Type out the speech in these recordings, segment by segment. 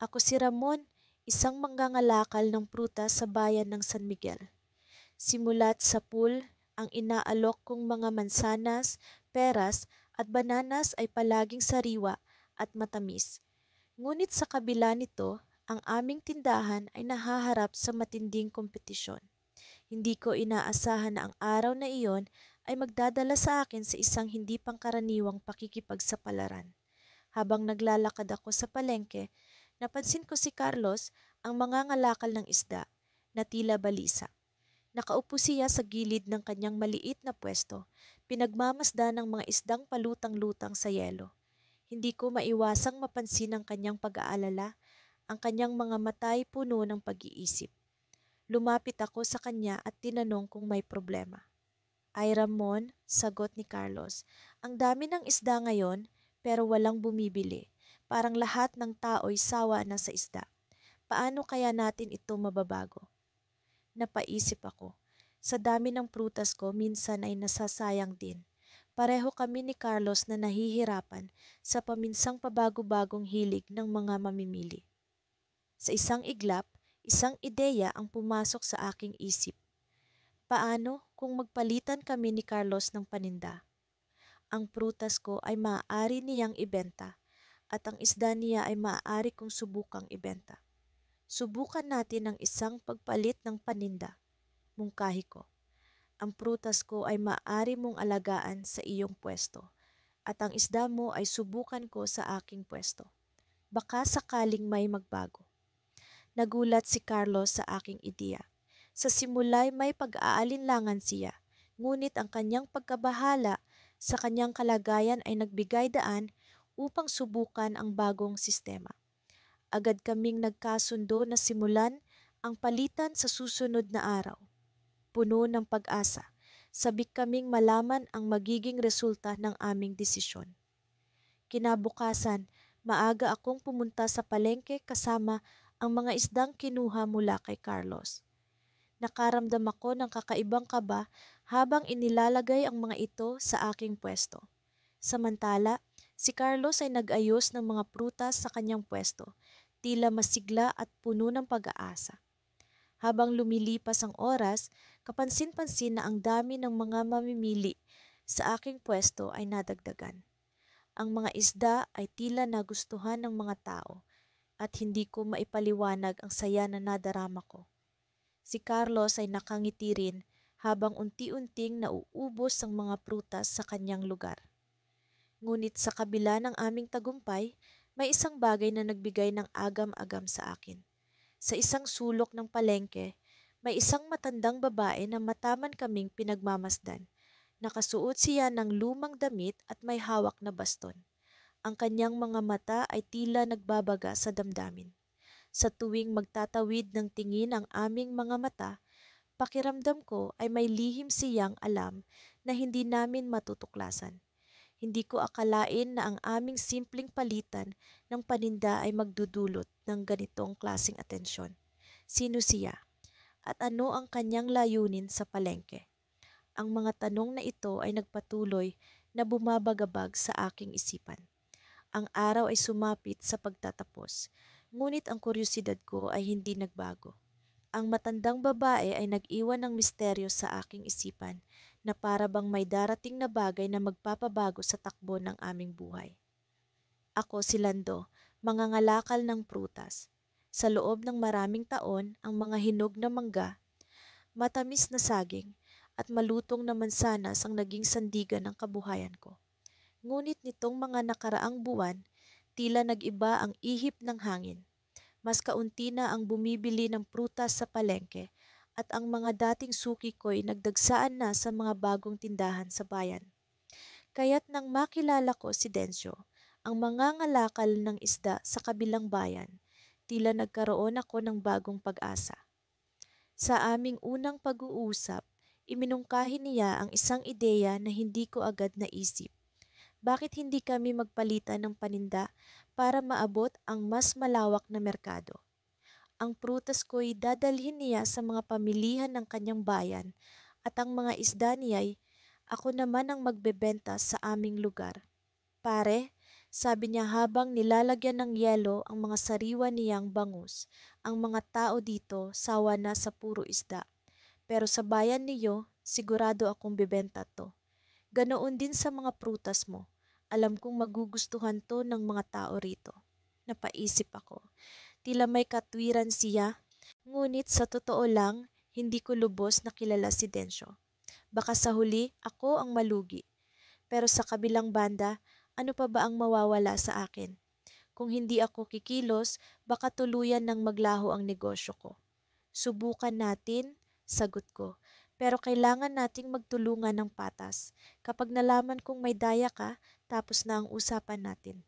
Ako si Ramon, isang mangangalakal ng prutas sa bayan ng San Miguel. Simulat sa pool, ang inaalok kong mga mansanas, peras at bananas ay palaging sariwa at matamis. Ngunit sa kabila nito, ang aming tindahan ay nahaharap sa matinding kompetisyon. Hindi ko inaasahan na ang araw na iyon ay magdadala sa akin sa isang hindi pangkaraniwang pakikipagsapalaran. Habang naglalakad ako sa palengke, napansin ko si Carlos, ang mangangalakal ng isda, na tila balisa. Nakaupo siya sa gilid ng kanyang maliit na pwesto, pinagmamasdan ng mga isdang palutang-lutang sa yelo. Hindi ko maiwasang mapansin ang kanyang pag-aalala, ang kanyang mga matay puno ng pag-iisip. Lumapit ako sa kanya at tinanong kung may problema. Ay Ramon, sagot ni Carlos, ang dami ng isda ngayon pero walang bumibili. Parang lahat ng tao'y sawa na sa isda. Paano kaya natin ito mababago? Napaisip ako. Sa dami ng prutas ko, minsan ay nasasayang din. Pareho kami ni Carlos na nahihirapan sa paminsang pabago-bagong hilig ng mga mamimili. Sa isang iglap, isang ideya ang pumasok sa aking isip. Paano kung magpalitan kami ni Carlos ng paninda? Ang prutas ko ay maaari niyang ibenta at ang isda niya ay maaari kong subukang ibenta. Subukan natin ang isang pagpalit ng paninda, mungkahi ko. Ang prutas ko ay maaari mong alagaan sa iyong pwesto at ang isda mo ay subukan ko sa aking pwesto. Baka sakaling may magbago. Nagulat si Carlos sa aking ideya. Sa simula'y may pag-aalinlangan siya, ngunit ang kanyang pagkabahala sa kanyang kalagayan ay nagbigay daan upang subukan ang bagong sistema. Agad kaming nagkasundo na simulan ang palitan sa susunod na araw. Puno ng pag-asa, sabik kaming malaman ang magiging resulta ng aming desisyon. Kinabukasan, maaga akong pumunta sa palengke kasama ang mga isdang kinuha mula kay Carlos. Nakaramdam ako ng kakaibang kaba habang inilalagay ang mga ito sa aking pwesto. Samantala, si Carlos ay nag-ayos ng mga prutas sa kanyang pwesto, tila masigla at puno ng pag-aasa. Habang lumilipas ang oras, kapansin-pansin na ang dami ng mga mamimili sa aking pwesto ay nadagdagan. Ang mga isda ay tila nagustuhan ng mga tao at hindi ko maipaliwanag ang saya na nadarama ko. Si Carlos ay nakangiti rin habang unti-unting nauubos ang mga prutas sa kanyang lugar. Ngunit sa kabila ng aming tagumpay, may isang bagay na nagbigay ng agam-agam sa akin. Sa isang sulok ng palengke, may isang matandang babae na mataman kaming pinagmamasdan. Nakasuot siya ng lumang damit at may hawak na baston. Ang kanyang mga mata ay tila nagbabaga sa damdamin. Sa tuwing magtatawid ng tingin ang aming mga mata, pakiramdam ko ay may lihim siyang alam na hindi namin matutuklasan. Hindi ko akalain na ang aming simpleng palitan ng paninda ay magdudulot ng ganitong klaseng atensyon. Sino siya? At ano ang kanyang layunin sa palengke? Ang mga tanong na ito ay nagpatuloy na bumabagabag sa aking isipan. Ang araw ay sumapit sa pagtatapos, ngunit ang kuryosidad ko ay hindi nagbago. Ang matandang babae ay nag-iwan ng misteryo sa aking isipan na para bang may darating na bagay na magpapabago sa takbo ng aming buhay. Ako si Lando, mangangalakal ng prutas. Sa loob ng maraming taon, ang mga hinog na mangga, matamis na saging, at malutong na mansanas ang naging sandigan ng kabuhayan ko. Ngunit nitong mga nakaraang buwan, tila nag-iba ang ihip ng hangin. Mas kaunti na ang bumibili ng prutas sa palengke at ang mga dating suki ko'y nagdagsaan na sa mga bagong tindahan sa bayan. Kaya't nang makilala ko si Densyo, ang mangangalakal ng isda sa kabilang bayan, tila nagkaroon ako ng bagong pag-asa. Sa aming unang pag-uusap, iminungkahi niya ang isang ideya na hindi ko agad naisip. Bakit hindi kami magpalitan ng paninda para maabot ang mas malawak na merkado? Ang prutas ko'y dadalhin niya sa mga pamilihan ng kanyang bayan at ang mga isda niya'y ako naman ang magbebenta sa aming lugar. Pare, Sabi niya habang nilalagyan ng yelo ang mga sariwa niyang bangus. Ang mga tao dito sawa na sa puro isda. Pero sa bayan niyo, sigurado akong bebenta to. Ganoon din sa mga prutas mo. Alam kong magugustuhan to ng mga tao rito. Napaisip ako. Tila may katwiran siya, ngunit sa totoo lang, hindi ko lubos na kilala si Densyo. Baka sa huli, ako ang malugi. Pero sa kabilang banda, ano pa ba ang mawawala sa akin? Kung hindi ako kikilos, baka tuluyan ng maglaho ang negosyo ko. Subukan natin, sagot ko. Pero kailangan nating magtulungan ng patas. Kapag nalaman kong may daya ka, tapos na ang usapan natin.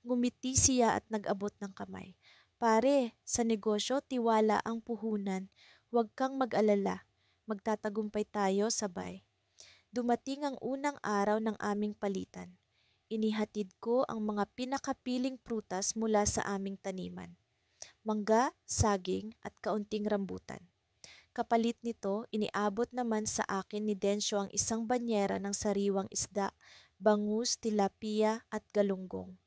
Ngumiti siya at nag-abot ng kamay. Pare, sa negosyo, tiwala ang puhunan. Huwag kang mag-alala. Magtatagumpay tayo sabay. Dumating ang unang araw ng aming palitan. Inihatid ko ang mga pinakapiling prutas mula sa aming taniman. Mangga, saging at kaunting rambutan. Kapalit nito, iniabot naman sa akin ni Densyo ang isang banyera ng sariwang isda, bangus, tilapia at galunggong.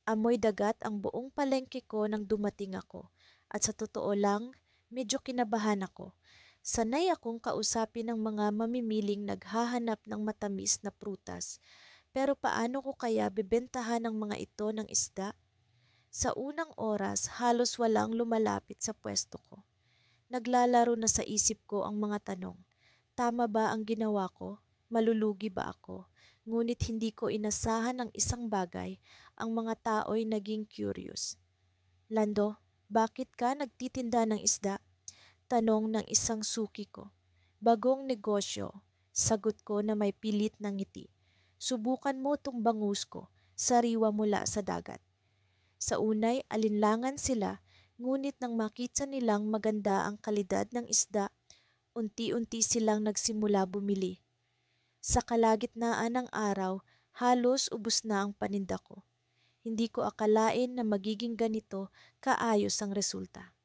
Amoy dagat ang buong palengke ko nang dumating ako. At sa totoo lang, medyo kinabahan ako. Sanay akong kausapin ng mga mamimiling naghahanap ng matamis na prutas. Pero paano ko kaya bebentahan ng mga ito ng isda? Sa unang oras, halos walang lumalapit sa pwesto ko. Naglalaro na sa isip ko ang mga tanong. Tama ba ang ginawa ko? Malulugi ba ako? Ngunit hindi ko inasahan ang isang bagay, ang mga tao'y naging curious. Lando, bakit ka nagtitinda ng isda? Tanong ng isang suki ko. Bagong negosyo, sagot ko na may pilit ng ngiti. Subukan mo tong bangus ko, sariwa mula sa dagat. Sa unay, alinlangan sila, ngunit nang makita nilang maganda ang kalidad ng isda, unti-unti silang nagsimula bumili. Sa kalagitnaan ng araw, halos ubos na ang paninda ko. Hindi ko akalain na magiging ganito kaayos ang resulta.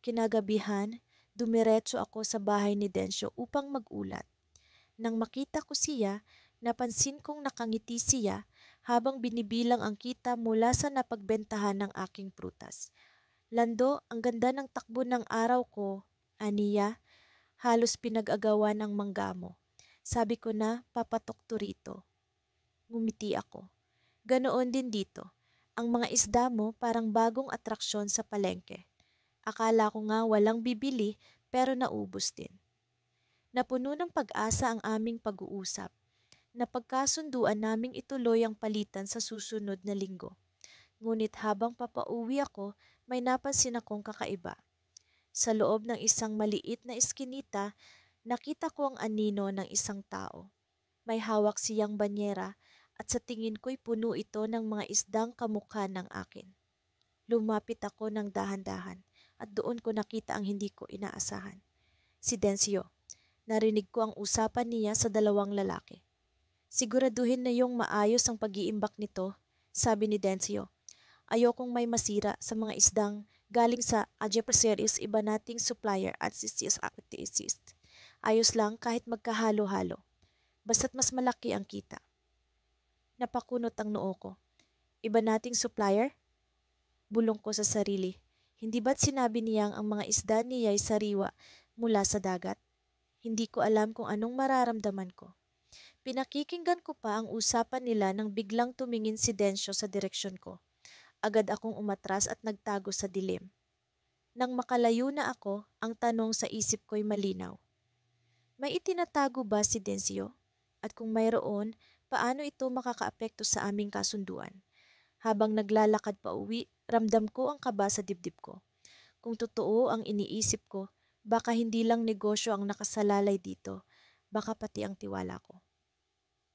Kinagabihan, dumiretso ako sa bahay ni Densyo upang magulat. Nang makita ko siya, napansin kong nakangiti siya habang binibilang ang kita mula sa napagbentahan ng aking prutas. Lando, ang ganda ng takbo ng araw ko, aniya, halos pinag-agawan ng mangga mo. Sabi ko na papatok to rito. Ngumiti ako. Ganoon din dito. Ang mga isda mo parang bagong atraksyon sa palengke. Akala ko nga walang bibili pero naubos din. Napuno ng pag-asa ang aming pag-uusap. Napagkasunduan naming ituloy ang palitan sa susunod na linggo. Ngunit habang papauwi ako, may napansin akong kakaiba. Sa loob ng isang maliit na eskinita, nakita ko ang anino ng isang tao. May hawak siyang banyera at sa tingin ko'y puno ito ng mga isdang kamukha ng akin. Lumapit ako ng dahan-dahan at doon ko nakita ang hindi ko inaasahan. Si Densyo. Narinig ko ang usapan niya sa dalawang lalaki. Siguraduhin na yung maayos ang pag-iimbak nito, sabi ni Densyo. Ayokong may masira sa mga isdang galing sa Ajepreseris iba nating supplier at sisis activities. Ayos lang kahit magkahalo-halo. Basta't mas malaki ang kita. Napakunot ang noo ko. Iba nating supplier? Bulong ko sa sarili. Hindi ba't sinabi niyang ang mga isda niya'y sariwa mula sa dagat? Hindi ko alam kung anong mararamdaman ko. Pinakikinggan ko pa ang usapan nila nang biglang tumingin si Densyo sa direksyon ko. Agad akong umatras at nagtago sa dilim. Nang makalayo na ako, ang tanong sa isip ko'y malinaw. May itinatago ba si Densyo? At kung mayroon, paano ito makakaapekto sa aming kasunduan? Habang naglalakad pa uwi, ramdam ko ang kaba sa dibdib ko. Kung totoo ang iniisip ko, baka hindi lang negosyo ang nakasalalay dito, baka pati ang tiwala ko.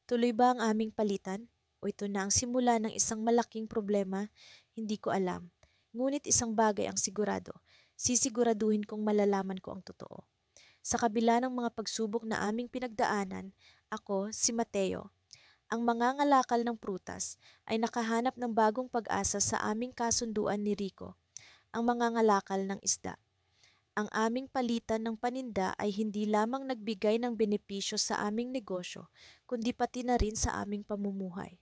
Tuloy ba ang aming palitan? O ito na ang simula ng isang malaking problema? Hindi ko alam. Ngunit isang bagay ang sigurado. Sisiguraduhin kong malalaman ko ang totoo. Sa kabila ng mga pagsubok na aming pinagdaanan, ako, si Mateo, ang mangangalakal ng prutas, ay nakahanap ng bagong pag-asa sa aming kasunduan ni Rico, ang mangangalakal ng isda. Ang aming palitan ng paninda ay hindi lamang nagbigay ng benepisyo sa aming negosyo, kundi pati na rin sa aming pamumuhay.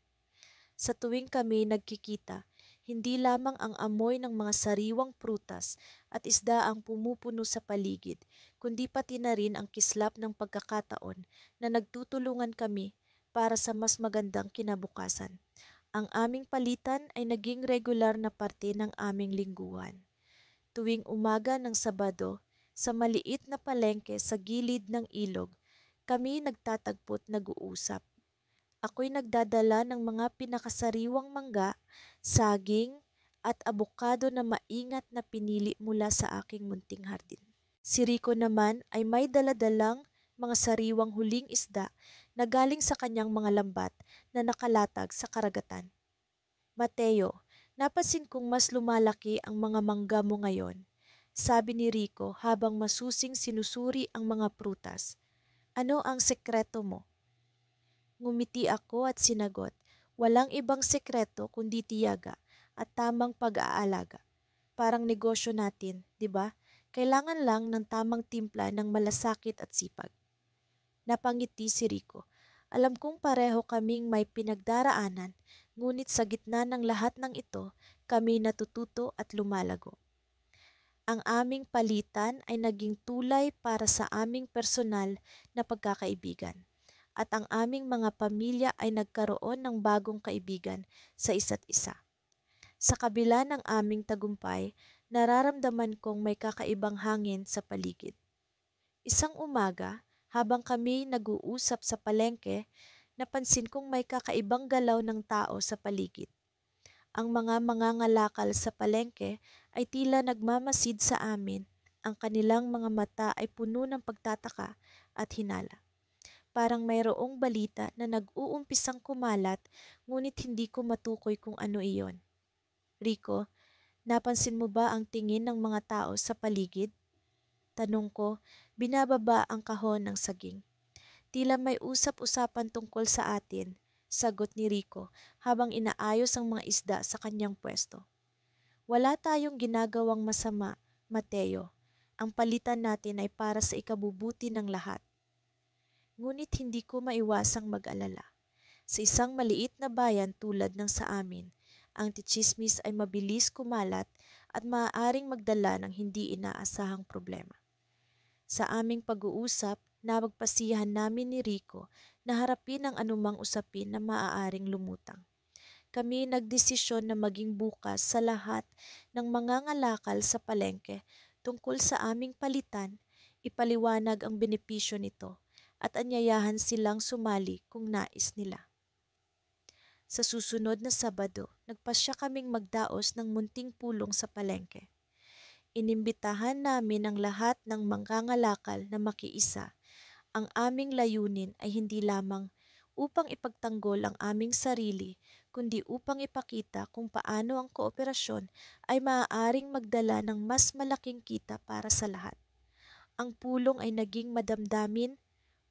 Sa tuwing kami nagkikita, hindi lamang ang amoy ng mga sariwang prutas at isda ang pumupuno sa paligid, kundi pati na rin ang kislap ng pagkakataon na nagtutulungan kami para sa mas magandang kinabukasan. Ang aming palitan ay naging regular na parte ng aming lingguhan. Tuwing umaga ng Sabado, sa maliit na palengke sa gilid ng ilog, kami nagtatagpo't nag-uusap. Ako'y nagdadala ng mga pinakasariwang mangga, saging, at abokado na maingat na pinili mula sa aking munting hardin. Si Rico naman ay may daladalang mga sariwang huling isda na galing sa kanyang mga lambat na nakalatag sa karagatan. Mateo, napansin kong mas lumalaki ang mga mangga mo ngayon, sabi ni Rico habang masusing sinusuri ang mga prutas. Ano ang sekreto mo? Ngumiti ako at sinagot, walang ibang sekreto kundi tiyaga at tamang pag-aalaga. Parang negosyo natin, di ba? Kailangan lang ng tamang timpla ng malasakit at sipag. Napangiti si Rico. Alam kong pareho kaming may pinagdaraanan, ngunit sa gitna ng lahat ng ito, kami natututo at lumalago. Ang aming palitan ay naging tulay para sa aming personal na pagkakaibigan at ang aming mga pamilya ay nagkaroon ng bagong kaibigan sa isa't isa. Sa kabila ng aming tagumpay, nararamdaman kong may kakaibang hangin sa paligid. Isang umaga, habang kami nag-uusap sa palengke, napansin kong may kakaibang galaw ng tao sa paligid. Ang mga mangangalakal sa palengke ay tila nagmamasid sa amin. Ang kanilang mga mata ay puno ng pagtataka at hinala. Parang mayroong balita na nag-uumpisang kumalat, ngunit hindi ko matukoy kung ano iyon. Rico, napansin mo ba ang tingin ng mga tao sa paligid? Tanong ko, binababa ang kahon ng saging. Tila may usap-usapan tungkol sa atin, sagot ni Rico habang inaayos ang mga isda sa kanyang pwesto. Wala tayong ginagawang masama, Mateo. Ang palitan natin ay para sa ikabubuti ng lahat. Ngunit hindi ko maiwasang mag-alala. Sa isang maliit na bayan tulad ng sa amin, ang tsismis ay mabilis kumalat at maaaring magdala ng hindi inaasahang problema. Sa aming pag-uusap, napagpasiyahan namin ni Rico na harapin ang anumang usapin na maaaring lumutang. Kami nagdesisyon na maging bukas sa lahat ng mangangalakal sa palengke tungkol sa aming palitan, ipaliwanag ang benepisyo nito at anyayahan silang sumali kung nais nila. Sa susunod na Sabado, nagpasya kaming magdaos ng munting pulong sa palengke. Inimbitahan namin ang lahat ng mangangalakal na makiisa. Ang aming layunin ay hindi lamang upang ipagtanggol ang aming sarili, kundi upang ipakita kung paano ang kooperasyon ay maaaring magdala ng mas malaking kita para sa lahat. Ang pulong ay naging madamdamin,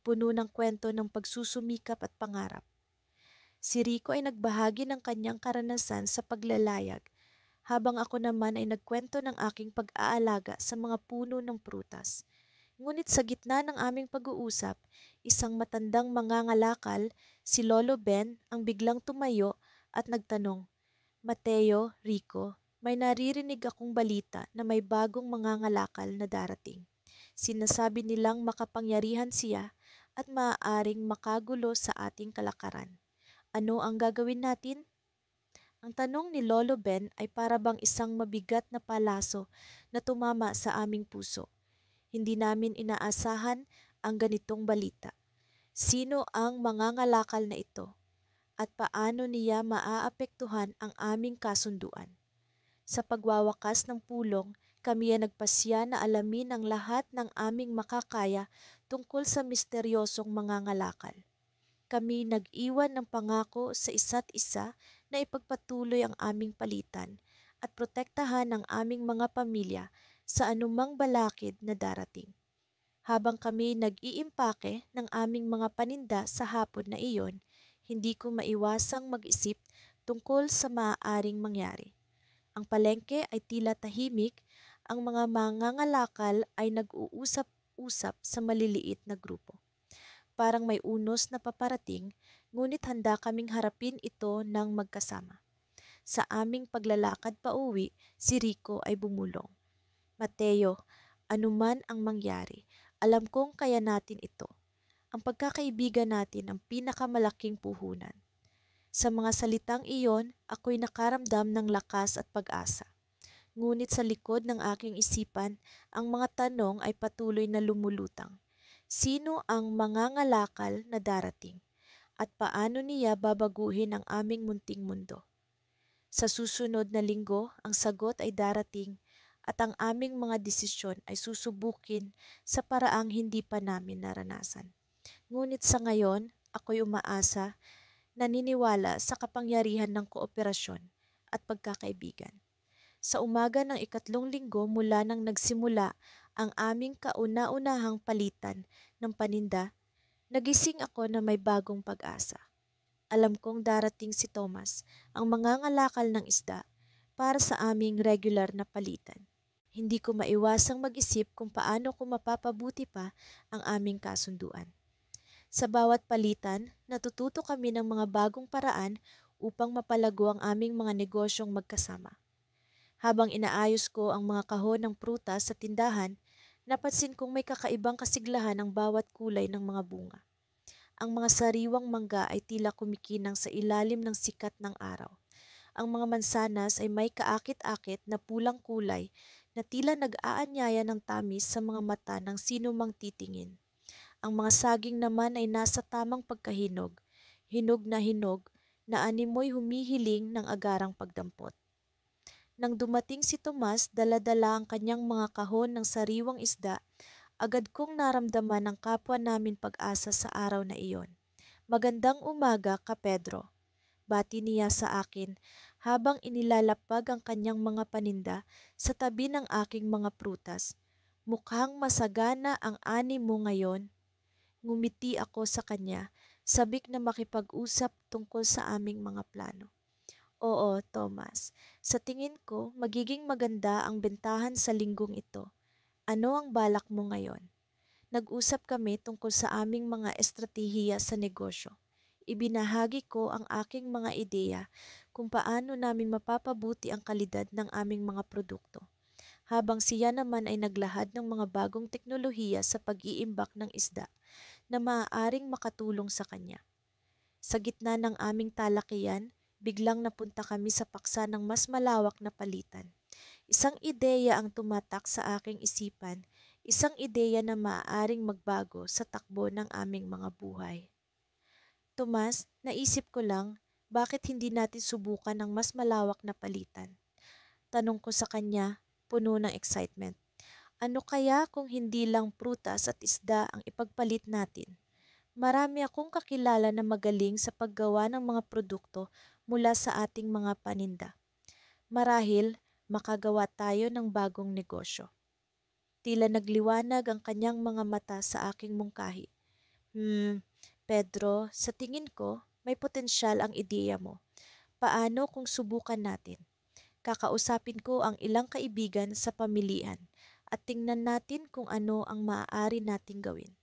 puno ng kwento ng pagsusumikap at pangarap. Si Rico ay nagbahagi ng kanyang karanasan sa paglalayag, habang ako naman ay nagkwento ng aking pag-aalaga sa mga puno ng prutas. Ngunit sa gitna ng aming pag-uusap, isang matandang mangangalakal, si Lolo Ben, ang biglang tumayo at nagtanong, Mateo, Rico, may naririnig akong balita na may bagong mangangalakal na darating. Sinasabi nilang makapangyarihan siya at maaaring makagulo sa ating kalakaran. Ano ang gagawin natin? Ang tanong ni Lolo Ben ay para bang isang mabigat na palaso na tumama sa aming puso. Hindi namin inaasahan ang ganitong balita. Sino ang mangangalakal na ito? At paano niya maaapektuhan ang aming kasunduan? Sa pagwawakas ng pulong, kami ay nagpasya na alamin ang lahat ng aming makakaya tungkol sa misteryosong mangangalakal. Kami nag-iwan ng pangako sa isa't isa na ipagpatuloy ang aming palitan at protektahan ang aming mga pamilya sa anumang balakid na darating. Habang kami nag-iimpake ng aming mga paninda sa hapon na iyon, hindi ko maiwasang mag-isip tungkol sa maaaring mangyari. Ang palengke ay tila tahimik, ang mga mangangalakal ay nag-uusap-usap sa maliliit na grupo. Parang may unos na paparating, ngunit handa kaming harapin ito ng magkasama. Sa aming paglalakad pauwi, si Rico ay bumulong. Mateo, anuman ang mangyari, alam kong kaya natin ito. Ang pagkakaibigan natin ang pinakamalaking puhunan. Sa mga salitang iyon, ako'y nakaramdam ng lakas at pag-asa. Ngunit sa likod ng aking isipan, ang mga tanong ay patuloy na lumulutang. Sino ang mangangalakal na darating? At paano niya babaguhin ang aming munting mundo? Sa susunod na linggo, ang sagot ay darating at ang aming mga desisyon ay susubukin sa paraang hindi pa namin naranasan. Ngunit sa ngayon, ako'y umaasa, naniniwala sa kapangyarihan ng kooperasyon at pagkakaibigan. Sa umaga ng ikatlong linggo mula nang nagsimula ang aming kauna-unahang palitan ng paninda, nagising ako na may bagong pag-asa. Alam kong darating si Thomas, ang mangangalakal ng isda, para sa aming regular na palitan. Hindi ko maiwasang mag-isip kung paano ko mapapabuti pa ang aming kasunduan. Sa bawat palitan, natututo kami ng mga bagong paraan upang mapalago ang aming mga negosyong magkasama. Habang inaayos ko ang mga kahon ng prutas sa tindahan, napansin kong may kakaibang kasiglahan ang bawat kulay ng mga bunga. Ang mga sariwang mangga ay tila kumikinang sa ilalim ng sikat ng araw. Ang mga mansanas ay may kaakit-akit na pulang kulay na tila nag-aanyaya ng tamis sa mga mata ng sino mang titingin. Ang mga saging naman ay nasa tamang pagkahinog, hinog na animoy humihiling ng agarang pagdampot. Nang dumating si Tomas, dala-dala ang kanyang mga kahon ng sariwang isda, agad kong naramdaman ang kapwa namin pag-asa sa araw na iyon. Magandang umaga ka, Pedro. Bati niya sa akin habang inilalapag ang kanyang mga paninda sa tabi ng aking mga prutas. Mukhang masagana ang ani mo ngayon. Ngumiti ako sa kanya, sabik na makipag-usap tungkol sa aming mga plano. Oo, Thomas. Sa tingin ko, magiging maganda ang bentahan sa linggong ito. Ano ang balak mo ngayon? Nag-usap kami tungkol sa aming mga estratehiya sa negosyo. Ibinahagi ko ang aking mga ideya kung paano namin mapapabuti ang kalidad ng aming mga produkto. Habang siya naman ay naglahad ng mga bagong teknolohiya sa pag-iimbak ng isda na maaaring makatulong sa kanya. Sa gitna ng aming talakiyan, biglang napunta kami sa paksa ng mas malawak na palitan. Isang ideya ang tumatak sa aking isipan, isang ideya na maaaring magbago sa takbo ng aming mga buhay. Tomas, naisip ko lang, bakit hindi natin subukan ng mas malawak na palitan? Tanong ko sa kanya, puno ng excitement. Ano kaya kung hindi lang prutas at isda ang ipagpalit natin? Marami akong kakilala na magaling sa paggawa ng mga produkto mula sa ating mga paninda. Marahil, makagawa tayo ng bagong negosyo. Tila nagliwanag ang kanyang mga mata sa aking mungkahi. Pedro, sa tingin ko, may potensyal ang ideya mo. Paano kung subukan natin? Kakausapin ko ang ilang kaibigan sa pamilihan at tingnan natin kung ano ang maaari nating gawin.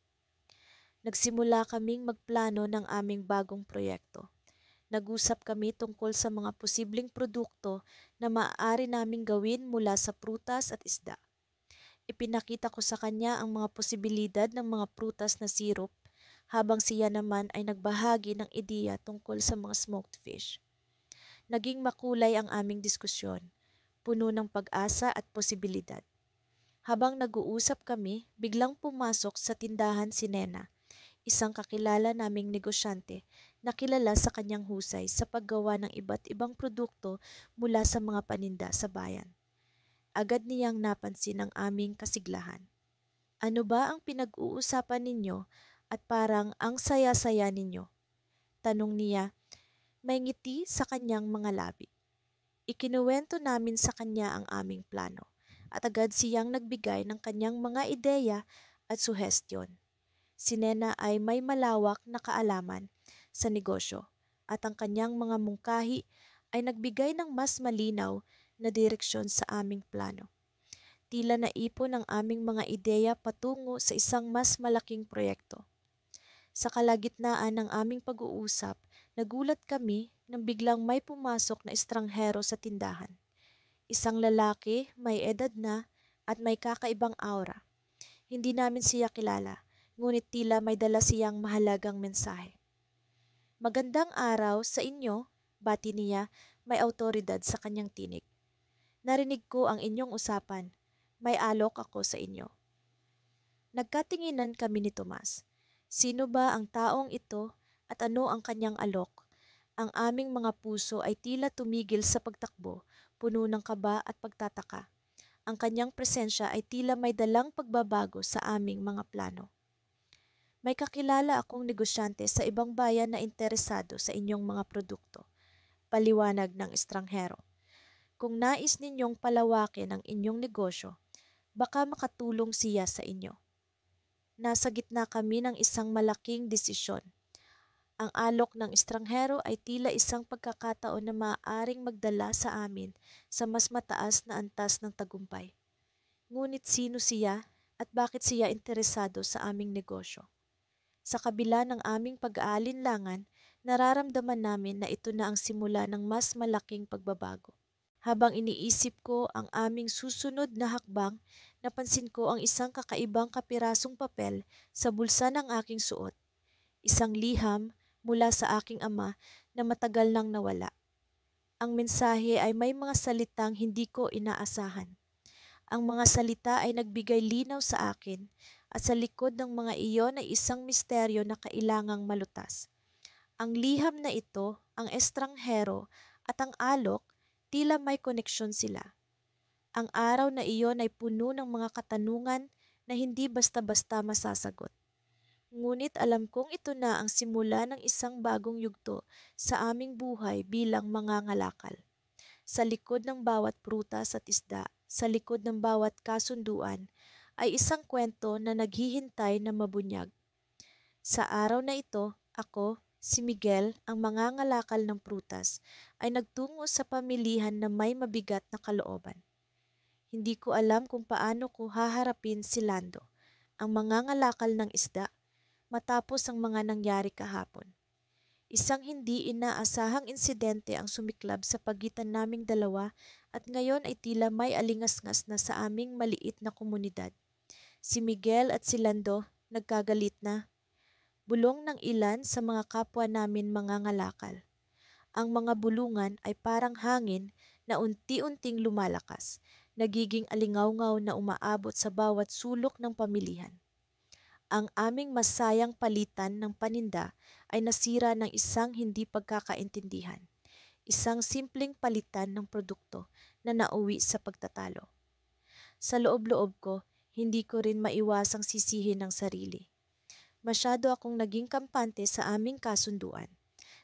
Nagsimula kaming magplano ng aming bagong proyekto. Nag-usap kami tungkol sa mga posibleng produkto na maaari naming gawin mula sa prutas at isda. Ipinakita ko sa kanya ang mga posibilidad ng mga prutas na sirup habang siya naman ay nagbahagi ng ideya tungkol sa mga smoked fish. Naging makulay ang aming diskusyon, puno ng pag-asa at posibilidad. Habang nag-uusap kami, biglang pumasok sa tindahan si Nena, isang kakilala naming negosyante na kilala sa kanyang husay sa paggawa ng iba't ibang produkto mula sa mga paninda sa bayan. Agad niyang napansin ang aming kasiglahan. Ano ba ang pinag-uusapan ninyo at parang ang saya-saya ninyo? Tanong niya, may ngiti sa kanyang mga labi. Ikinuwento namin sa kanya ang aming plano at agad siyang nagbigay ng kanyang mga ideya at suhestyon. Si Nena ay may malawak na kaalaman sa negosyo at ang kanyang mga mungkahi ay nagbigay ng mas malinaw na direksyon sa aming plano. Tila naipon ang aming mga ideya patungo sa isang mas malaking proyekto. Sa kalagitnaan ng aming pag-uusap, nagulat kami nang biglang may pumasok na estranghero sa tindahan. Isang lalaki, may edad na, at may kakaibang aura. Hindi namin siya kilala, ngunit tila may dala siyang mahalagang mensahe. "Magandang araw sa inyo," bati niya, may awtoridad sa kanyang tinig. "Narinig ko ang inyong usapan. May alok ako sa inyo." Nagkatinginan kami ni Tomas. Sino ba ang taong ito at ano ang kanyang alok? Ang aming mga puso ay tila tumigil sa pagtakbo, puno ng kaba at pagtataka. Ang kanyang presensya ay tila may dalang pagbabago sa aming mga plano. "May kakilala akong negosyante sa ibang bayan na interesado sa inyong mga produkto," paliwanag ng estranghero. "Kung nais ninyong palawakin ang inyong negosyo, baka makatulong siya sa inyo." Nasa gitna kami ng isang malaking desisyon. Ang alok ng estranghero ay tila isang pagkakataon na maaaring magdala sa amin sa mas mataas na antas ng tagumpay. Ngunit sino siya at bakit siya interesado sa aming negosyo? Sa kabila ng aming pag-aalinlangan, nararamdaman namin na ito na ang simula ng mas malaking pagbabago. Habang iniisip ko ang aming susunod na hakbang, napansin ko ang isang kakaibang kapirasong papel sa bulsa ng aking suot. Isang liham mula sa aking ama na matagal nang nawala. Ang mensahe ay may mga salitang hindi ko inaasahan. Ang mga salita ay nagbigay linaw sa akin at sa likod ng mga iyon ay isang misteryo na kailangang malutas. Ang liham na ito, ang estranghero at ang alok, tila may koneksyon sila. Ang araw na iyon ay puno ng mga katanungan na hindi basta-basta masasagot. Ngunit alam kong ito na ang simula ng isang bagong yugto sa aming buhay bilang mangangalakal. Sa likod ng bawat prutas at isda, sa likod ng bawat kasunduan, ay isang kwento na naghihintay na mabunyag. Sa araw na ito, ako, si Miguel, ang mangangalakal ng prutas, ay nagtungo sa pamilihan na may mabigat na kalooban. Hindi ko alam kung paano ko haharapin si Lando, ang mangangalakal ng isda, matapos ang mga nangyari kahapon. Isang hindi inaasahang insidente ang sumiklab sa pagitan naming dalawa at ngayon ay tila may alingasngas na sa aming maliit na komunidad. Si Miguel at si Lando nagkagalit na. Bulong ng ilan sa mga kapwa namin mangangalakal. Ang mga bulungan ay parang hangin na unti-unting lumalakas, nagiging alingawngaw na umaabot sa bawat sulok ng pamilihan. Ang aming masayang palitan ng paninda ay nasira ng isang hindi pagkakaintindihan. Isang simpleng palitan ng produkto na nauwi sa pagtatalo. Sa loob-loob ko, hindi ko rin maiwasang sisihin ang sarili. Masyado akong naging kampante sa aming kasunduan.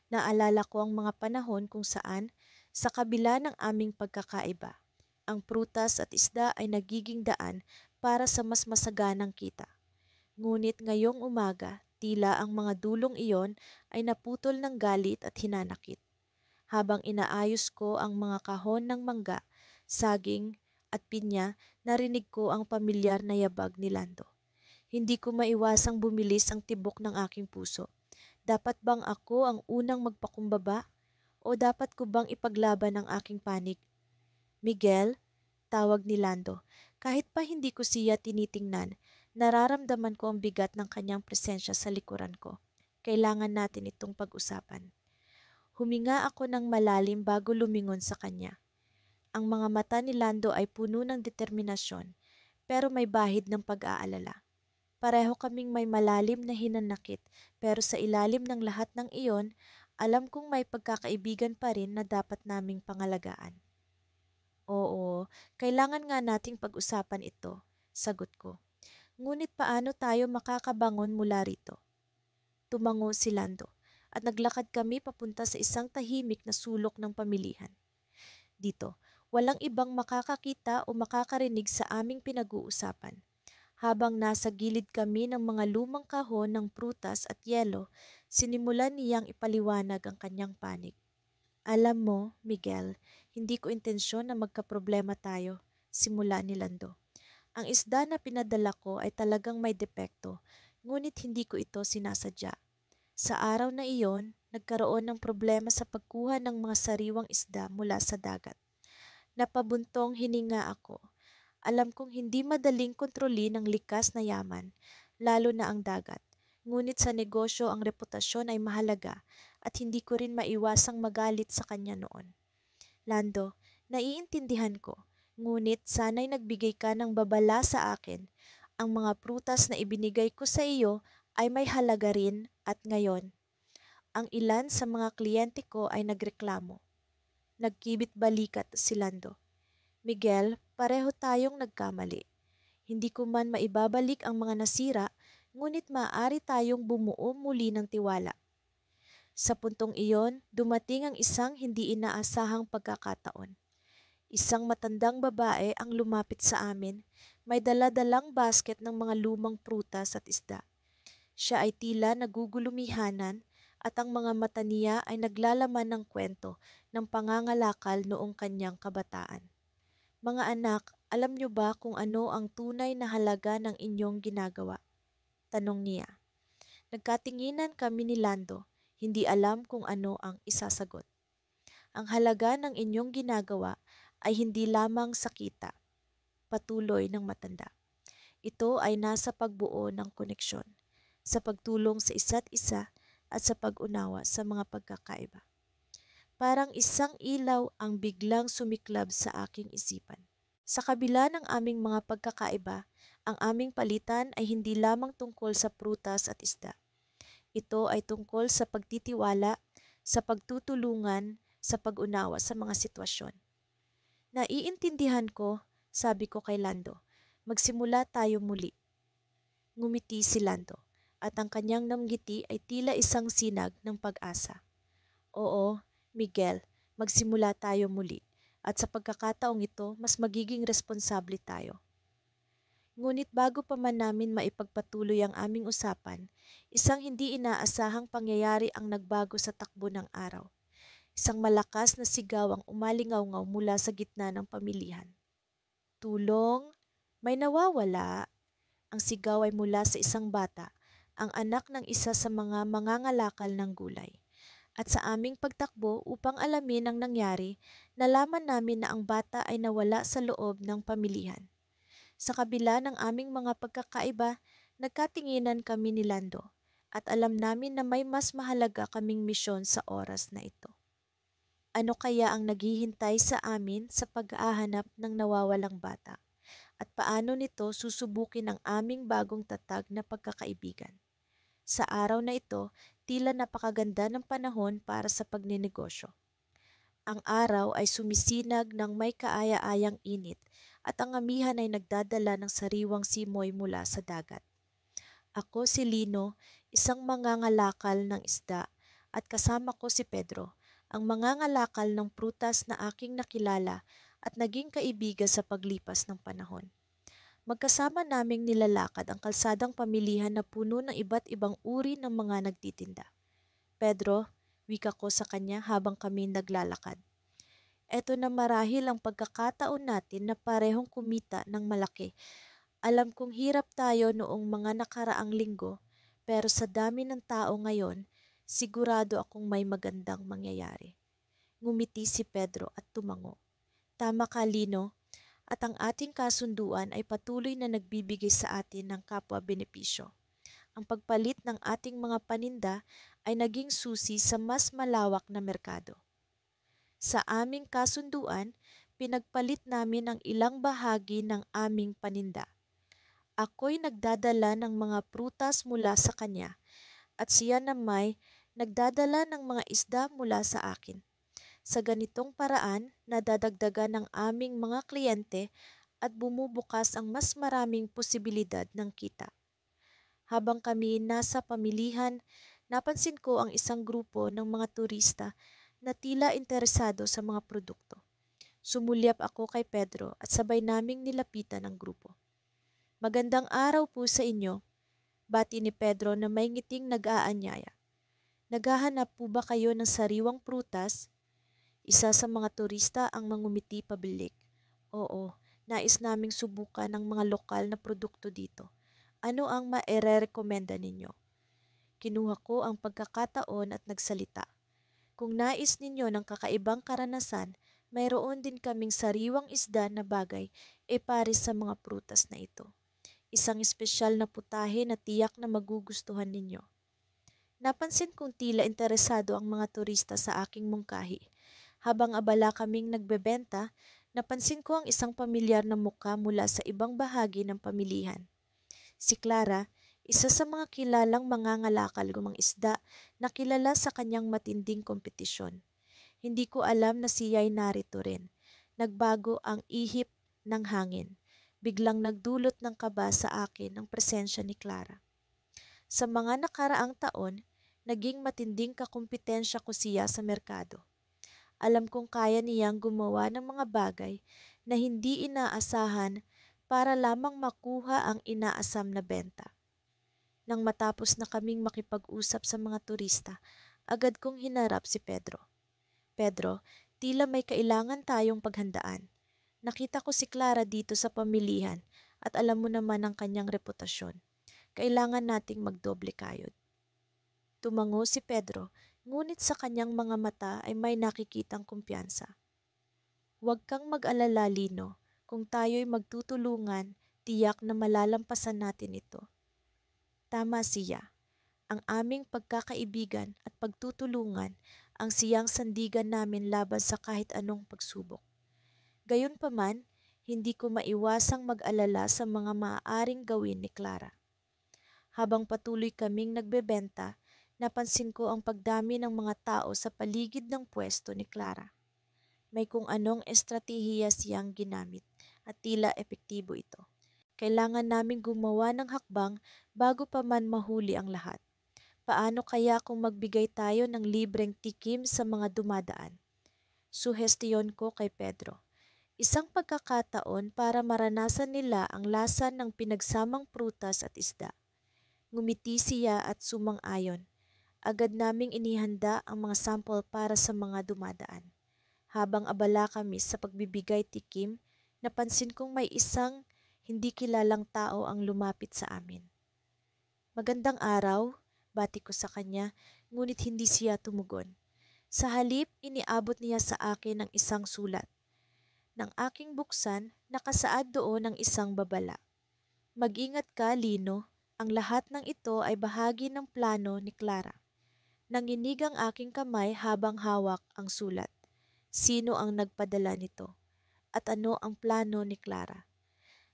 Naalala ko ang mga panahon kung saan, sa kabila ng aming pagkakaiba, ang prutas at isda ay nagiging daan para sa mas masaganang kita. Ngunit ngayong umaga, tila ang mga dulong iyon ay naputol ng galit at hinanakit. Habang inaayos ko ang mga kahon ng mangga, saging at pinya, narinig ko ang pamilyar na yabag ni Lando. Hindi ko maiwasang bumilis ang tibok ng aking puso. Dapat bang ako ang unang magpakumbaba? O dapat ko bang ipaglaban ang aking panig? "Miguel," tawag ni Lando. Kahit pa hindi ko siya tinitingnan, nararamdaman ko ang bigat ng kanyang presensya sa likuran ko. Kailangan natin itong pag-usapan. Huminga ako ng malalim bago lumingon sa kanya. Ang mga mata ni Lando ay puno ng determinasyon, pero may bahid ng pag-aalala. Pareho kaming may malalim na hinanakit, pero sa ilalim ng lahat ng iyon, alam kong may pagkakaibigan pa rin na dapat naming pangalagaan. "Oo, kailangan nga nating pag-usapan ito," sagot ko. "Ngunit paano tayo makakabangon mula rito?" Tumango si Lando at naglakad kami papunta sa isang tahimik na sulok ng pamilihan. Dito, walang ibang makakakita o makakarinig sa aming pinag-uusapan. Habang nasa gilid kami ng mga lumang kahon ng prutas at yelo, sinimulan niyang ipaliwanag ang kanyang panig. "Alam mo, Miguel, hindi ko intensyon na magkaproblema tayo," simula ni Lando. "Ang isda na pinadala ko ay talagang may depekto, ngunit hindi ko ito sinasadya. Sa araw na iyon, nagkaroon ng problema sa pagkuha ng mga sariwang isda mula sa dagat. Napabuntong hininga ako. Alam kong hindi madaling kontrolin ng likas na yaman, lalo na ang dagat. Ngunit sa negosyo ang reputasyon ay mahalaga at hindi ko rin maiwasang magalit sa kanya noon. Lando, naiintindihan ko, ngunit sana'y nagbigay ka ng babala sa akin. Ang mga prutas na ibinigay ko sa iyo ay may halaga rin at ngayon, ang ilan sa mga kliyente ko ay nagreklamo. Nagkibit balikat si Lando. Miguel, pareho tayong nagkamali. Hindi ko man maibabalik ang mga nasira, ngunit maaari tayong bumuo muli ng tiwala. Sa puntong iyon, dumating ang isang hindi inaasahang pagkakataon. Isang matandang babae ang lumapit sa amin, may dala-dalang basket ng mga lumang prutas at isda. Siya ay tila nagugulumihanan at ang mga mata niya ay naglalaman ng kwento ng pangangalakal noong kanyang kabataan. Mga anak, alam niyo ba kung ano ang tunay na halaga ng inyong ginagawa? Tanong niya. Nagkatinginan kami ni Lando, hindi alam kung ano ang isasagot. Ang halaga ng inyong ginagawa ay hindi lamang sa kita, patuloy ng matanda. Ito ay nasa pagbuo ng koneksyon, sa pagtulong sa isa't isa at sa pag-unawa sa mga pagkakaiba. Parang isang ilaw ang biglang sumiklab sa aking isipan. Sa kabila ng aming mga pagkakaiba, ang aming palitan ay hindi lamang tungkol sa prutas at isda. Ito ay tungkol sa pagtitiwala, sa pagtutulungan, sa pag-unawa sa mga sitwasyon. Naiintindihan ko, sabi ko kay Lando. Magsimula tayo muli. Ngumiti si Lando at ang kanyang namngiti ay tila isang sinag ng pag-asa. Oo, Miguel, magsimula tayo muli at sa pagkakataong ito mas magiging responsable tayo. Ngunit bago pa man namin maipagpatuloy ang aming usapan, isang hindi inaasahang pangyayari ang nagbago sa takbo ng araw. Isang malakas na sigaw ang umalingaw-ngaw mula sa gitna ng pamilihan. Tulong! May nawawala! Ang sigaw ay mula sa isang bata, ang anak ng isa sa mga mangangalakal ng gulay. At sa aming pagtakbo upang alamin ang nangyari, nalaman namin na ang bata ay nawala sa loob ng pamilihan. Sa kabila ng aming mga pagkakaiba, nagkatinginan kami ni Lando at alam namin na may mas mahalaga kaming misyon sa oras na ito. Ano kaya ang naghihintay sa amin sa pag-ahanap ng nawawalang bata? At paano nito susubukin ang aming bagong tatag na pagkakaibigan? Sa araw na ito, tila napakaganda ng panahon para sa pagninegosyo. Ang araw ay sumisinag ng may kaaya-ayang init at ang amihan ay nagdadala ng sariwang simoy mula sa dagat. Ako si Lino, isang mangangalakal ng isda, at kasama ko si Pedro, ang mangangalakal ng prutas na aking nakilala at naging kaibigan sa paglipas ng panahon. Magkasama naming nilalakad ang kalsadang pamilihan na puno ng iba't ibang uri ng mga nagtitinda. Pedro, wika ko sa kanya habang kami naglalakad. Eto na marahil ang pagkakataon natin na parehong kumita ng malaki. Alam kong hirap tayo noong mga nakaraang linggo, pero sa dami ng tao ngayon, sigurado akong may magandang mangyayari. Ngumiti si Pedro at tumango. Tama ka, Lino, at ang ating kasunduan ay patuloy na nagbibigay sa atin ng kapwa-benepisyo. Ang pagpalit ng ating mga paninda ay naging susi sa mas malawak na merkado. Sa aming kasunduan, pinagpalit namin ang ilang bahagi ng aming paninda. Ako'y nagdadala ng mga prutas mula sa kanya at siya naman nagdadala ng mga isda mula sa akin. Sa ganitong paraan, nadadagdagan ng aming mga kliyente at bumubukas ang mas maraming posibilidad ng kita. Habang kami nasa pamilihan, napansin ko ang isang grupo ng mga turista na tila interesado sa mga produkto. Sumulyap ako kay Pedro at sabay naming nilapitan ang grupo. Magandang araw po sa inyo, bati ni Pedro na may ngiting nag-aanyaya. Naghahanap po ba kayo ng sariwang prutas? Isa sa mga turista ang mangumiti pabilik. Oo, nais naming subukan ng mga lokal na produkto dito. Ano ang maire-rekomenda ninyo? kinuha ko ang pagkakataon at nagsalita. Kung nais ninyo ng kakaibang karanasan, mayroon din kaming sariwang isda na bagay pares sa mga prutas na ito. Isang espesyal na putahe na tiyak na magugustuhan ninyo. Napansin kong tila interesado ang mga turista sa aking mungkahi. Habang abala kaming nagbebenta, napansin ko ang isang pamilyar na mukha mula sa ibang bahagi ng pamilihan. Si Clara, isa sa mga kilalang mangangalakal ng isda na kilala sa kanyang matinding kompetisyon. Hindi ko alam na siya'y narito rin. Nagbago ang ihip ng hangin. Biglang nagdulot ng kaba sa akin ang presensya ni Clara. Sa mga nakaraang taon, naging matinding kakumpetensya ko siya sa merkado. Alam kong kaya niyang gumawa ng mga bagay na hindi inaasahan para lamang makuha ang inaasam na benta. Nang matapos na kaming makipag-usap sa mga turista, agad kong hinarap si Pedro. Pedro, tila may kailangan tayong paghandaan. Nakita ko si Clara dito sa pamilihan at alam mo naman ang kanyang reputasyon. Kailangan nating magdoble kayod. Tumango si Pedro, ngunit sa kanyang mga mata ay may nakikitang kumpiyansa. Huwag kang mag-alala, Lino. Kung tayo'y magtutulungan, tiyak na malalampasan natin ito. Tama siya. Ang aming pagkakaibigan at pagtutulungan ang siyang sandigan namin laban sa kahit anong pagsubok. Gayunpaman, hindi ko maiwasang mag-alala sa mga maaaring gawin ni Clara. Habang patuloy kaming nagbebenta, napansin ko ang pagdami ng mga tao sa paligid ng pwesto ni Clara. May kung anong estratehiya siyang ginamit at tila epektibo ito. Kailangan naming gumawa ng hakbang bago pa man mahuli ang lahat. Paano kaya kung magbigay tayo ng libreng tikim sa mga dumadaan? Suhestiyon ko kay Pedro. Isang pagkakataon para maranasan nila ang lasa ng pinagsamang prutas at isda. Ngumiti siya at sumang-ayon. Agad naming inihanda ang mga sample para sa mga dumadaan. Habang abala kami sa pagbibigay tikim, napansin kong may isang hindi kilalang tao ang lumapit sa amin. Magandang araw, bati ko sa kanya, ngunit hindi siya tumugon. Sa halip, iniabot niya sa akin ang isang sulat. Nang aking buksan, nakasaad doon ang isang babala. Mag-ingat ka, Lino. Ang lahat ng ito ay bahagi ng plano ni Clara. Nanginig ang aking kamay habang hawak ang sulat. Sino ang nagpadala nito? At ano ang plano ni Clara?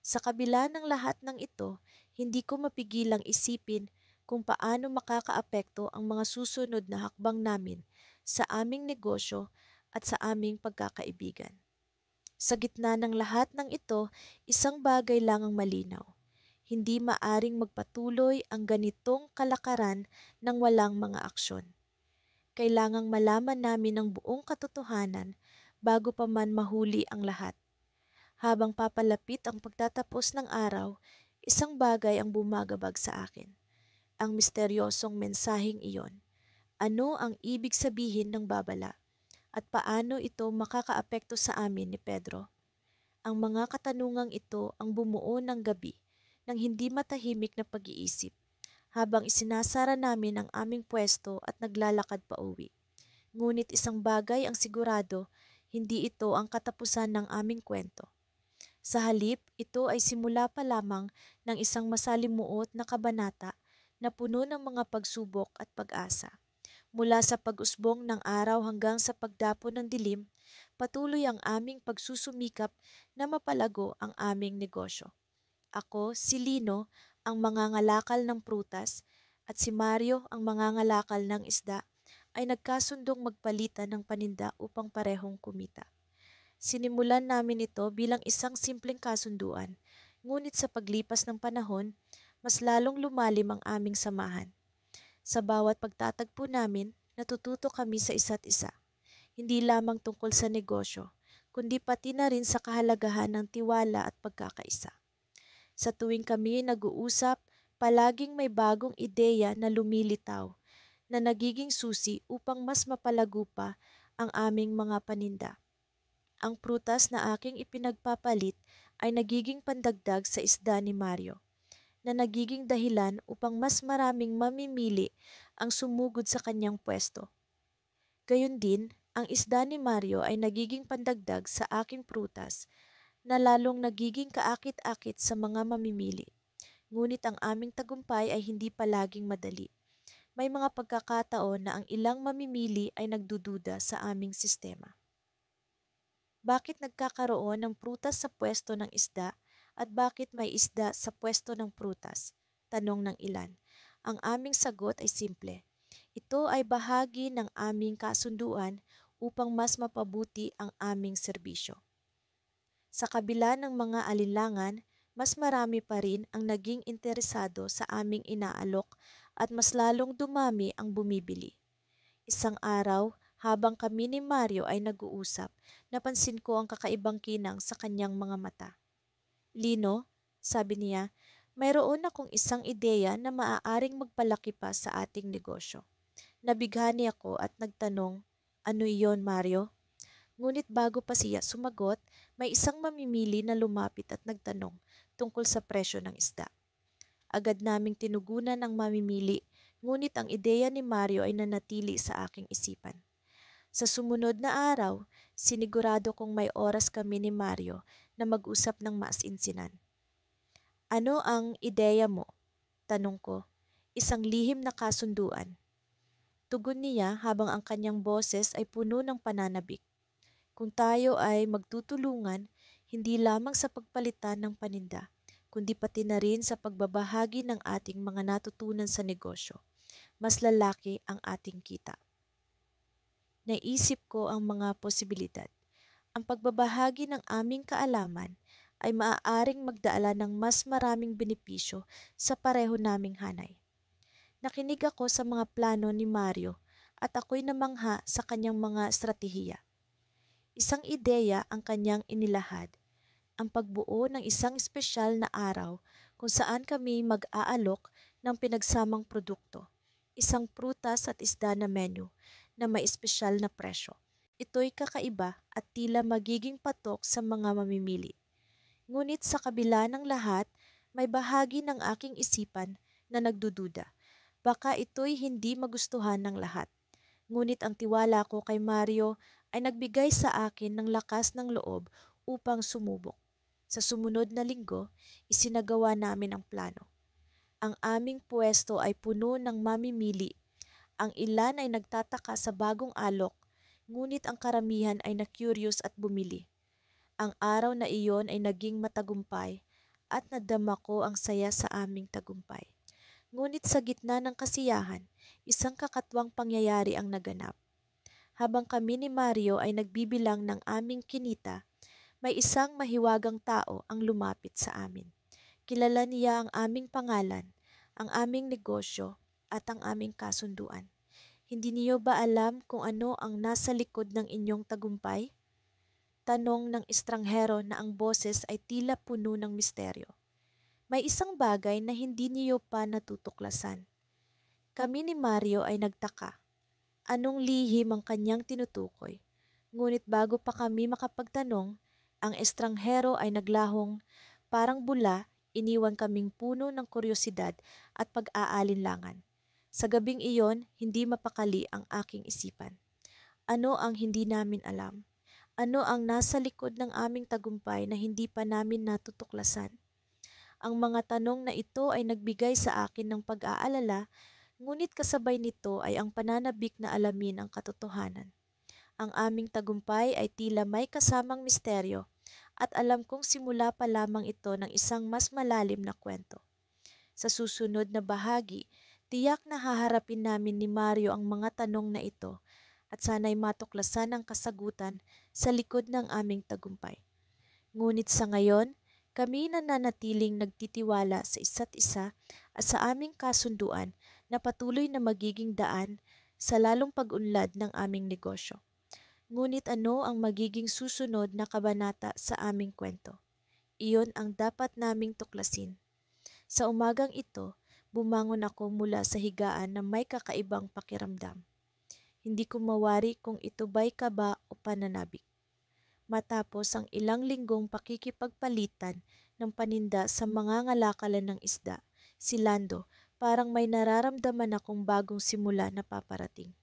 Sa kabila ng lahat ng ito, hindi ko mapigilang isipin kung paano makakaapekto ang mga susunod na hakbang namin sa aming negosyo at sa aming pagkakaibigan. Sa gitna ng lahat ng ito, isang bagay lang ang malinaw. Hindi maaring magpatuloy ang ganitong kalakaran ng walang mga aksyon. Kailangang malaman namin ang buong katotohanan bago pa man mahuli ang lahat. Habang papalapit ang pagtatapos ng araw, isang bagay ang bumagabag sa akin. Ang misteryosong mensaheng iyon. Ano ang ibig sabihin ng babala? At paano ito makakaapekto sa amin ni Pedro? Ang mga katanungang ito ang bumuo ng gabi ng hindi matahimik na pag-iisip habang isinasara namin ang aming pwesto at naglalakad pa uwi. Ngunit isang bagay ang sigurado, hindi ito ang katapusan ng aming kwento. Sa halip, ito ay simula pa lamang ng isang masalimuot na kabanata na puno ng mga pagsubok at pag-asa. Mula sa pag-usbong ng araw hanggang sa pagdapo ng dilim, patuloy ang aming pagsusumikap na mapalago ang aming negosyo. Ako, si Lino, ang mangangalakal ng prutas, at si Mario, ang mangangalakal ng isda, ay nagkasundong magpalitan ng paninda upang parehong kumita. Sinimulan namin ito bilang isang simpleng kasunduan, ngunit sa paglipas ng panahon, mas lalong lumalim ang aming samahan. Sa bawat pagtatagpo namin, natututo kami sa isa't isa. Hindi lamang tungkol sa negosyo, kundi pati na rin sa kahalagahan ng tiwala at pagkakaisa. Sa tuwing kami nag-uusap, palaging may bagong ideya na lumilitaw, na nagiging susi upang mas mapalago pa ang aming mga paninda. Ang prutas na aking ipinagpapalit ay nagiging pandagdag sa isda ni Mario. na nagiging dahilan upang mas maraming mamimili ang sumugod sa kanyang pwesto. Gayun din, ang isda ni Mario ay nagiging pandagdag sa aking prutas na lalong nagiging kaakit-akit sa mga mamimili. Ngunit ang aming tagumpay ay hindi palaging madali. May mga pagkakataon na ang ilang mamimili ay nagdududa sa aming sistema. Bakit nagkakaroon ng prutas sa pwesto ng isda at bakit may isda sa pwesto ng prutas? Tanong ng ilan. Ang aming sagot ay simple. Ito ay bahagi ng aming kasunduan upang mas mapabuti ang aming serbisyo. Sa kabila ng mga alinlangan, mas marami pa rin ang naging interesado sa aming inaalok at mas lalong dumami ang bumibili. Isang araw, habang kami ni Mario ay nag-uusap, napansin ko ang kakaibang kinang sa kanyang mga mata. Lino, sabi niya, mayroon akong isang ideya na maaaring magpalaki pa sa ating negosyo. Nabighani ako at nagtanong, ano iyon, Mario? Ngunit bago pa siya sumagot, may isang mamimili na lumapit at nagtanong tungkol sa presyo ng isda. Agad naming tinugunan ang mamimili, ngunit ang ideya ni Mario ay nanatili sa aking isipan. Sa sumunod na araw, sinigurado kong may oras kami ni Mario na mag-usap ng maasinsinan. Ano ang ideya mo? Tanong ko. Isang lihim na kasunduan. Tugon niya habang ang kanyang boses ay puno ng pananabik. Kung tayo ay magtutulungan, hindi lamang sa pagpalitan ng paninda, kundi pati na rin sa pagbabahagi ng ating mga natutunan sa negosyo, mas lalaki ang ating kita. Naisip ko ang mga posibilidad. Ang pagbabahagi ng aming kaalaman ay maaaring magdala ng mas maraming benepisyo sa pareho naming hanay. Nakinig ako sa mga plano ni Mario at ako'y namangha sa kanyang mga estratehiya. Isang ideya ang kanyang inilahad, ang pagbuo ng isang espesyal na araw kung saan kami mag-aalok ng pinagsamang produkto, isang prutas at isda na menu na may espesyal na presyo. Ito'y kakaiba at tila magiging patok sa mga mamimili. Ngunit sa kabila ng lahat, may bahagi ng aking isipan na nagdududa. Baka ito'y hindi magustuhan ng lahat. Ngunit ang tiwala ko kay Mario ay nagbigay sa akin ng lakas ng loob upang sumubok. Sa sumunod na linggo, isinagawa namin ang plano. Ang aming pwesto ay puno ng mamimili. Ang ilan ay nagtataka sa bagong alok, ngunit ang karamihan ay na-curious at bumili. Ang araw na iyon ay naging matagumpay at nadama ko ang saya sa aming tagumpay. Ngunit sa gitna ng kasiyahan, isang kakatwang pangyayari ang naganap. Habang kami ni Mario ay nagbibilang ng aming kinita, may isang mahiwagang tao ang lumapit sa amin. Kilala niya ang aming pangalan, ang aming negosyo, at ang aming kasunduan. Hindi niyo ba alam kung ano ang nasa likod ng inyong tagumpay? Tanong ng estranghero na ang boses ay tila puno ng misteryo. May isang bagay na hindi niyo pa natutuklasan. Kami ni Mario ay nagtaka. Anong lihim ang kanyang tinutukoy? Ngunit bago pa kami makapagtanong, ang estranghero ay naglahong parang bula, iniwan kaming puno ng kuryosidad at pag-aalinlangan. Sa gabing iyon, hindi mapakali ang aking isipan. Ano ang hindi namin alam? Ano ang nasa likod ng aming tagumpay na hindi pa namin natutuklasan? Ang mga tanong na ito ay nagbigay sa akin ng pag-aalala, ngunit kasabay nito ay ang pananabik na alamin ang katotohanan. Ang aming tagumpay ay tila may kasamang misteryo at alam kong simula pa lamang ito ng isang mas malalim na kwento. Sa susunod na bahagi, tiyak na haharapin namin ni Mario ang mga tanong na ito at sana'y matuklasan ang kasagutan sa likod ng aming tagumpay. Ngunit sa ngayon, kami nananatiling nagtitiwala sa isa't isa at sa aming kasunduan na patuloy na magiging daan sa lalong pag-unlad ng aming negosyo. Ngunit ano ang magiging susunod na kabanata sa aming kwento? Iyon ang dapat naming tuklasin. Sa umagang ito, bumangon ako mula sa higaan na may kakaibang pakiramdam. Hindi ko mawari kung ito ba'y kaba o pananabik. Matapos ang ilang linggong pakikipagpalitan ng paninda sa mga ngalakalan ng isda, Si Lando, parang may nararamdaman akong bagong simula na paparating.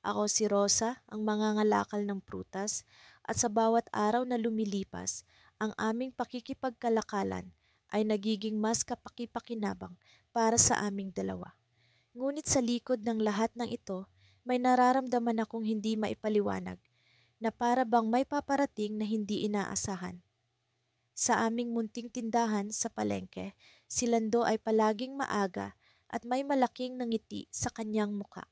Ako si Rosa, ang mangangalakal ng prutas, at sa bawat araw na lumilipas, ang aming pakikipagkalakalan ay nagiging mas kapaki-pakinabang para sa aming dalawa. Ngunit sa likod ng lahat ng ito, may nararamdaman akong hindi maipaliwanag na para bang may paparating na hindi inaasahan. Sa aming munting tindahan sa palengke, si Lando ay palaging maaga at may malaking nangiti sa kanyang muka.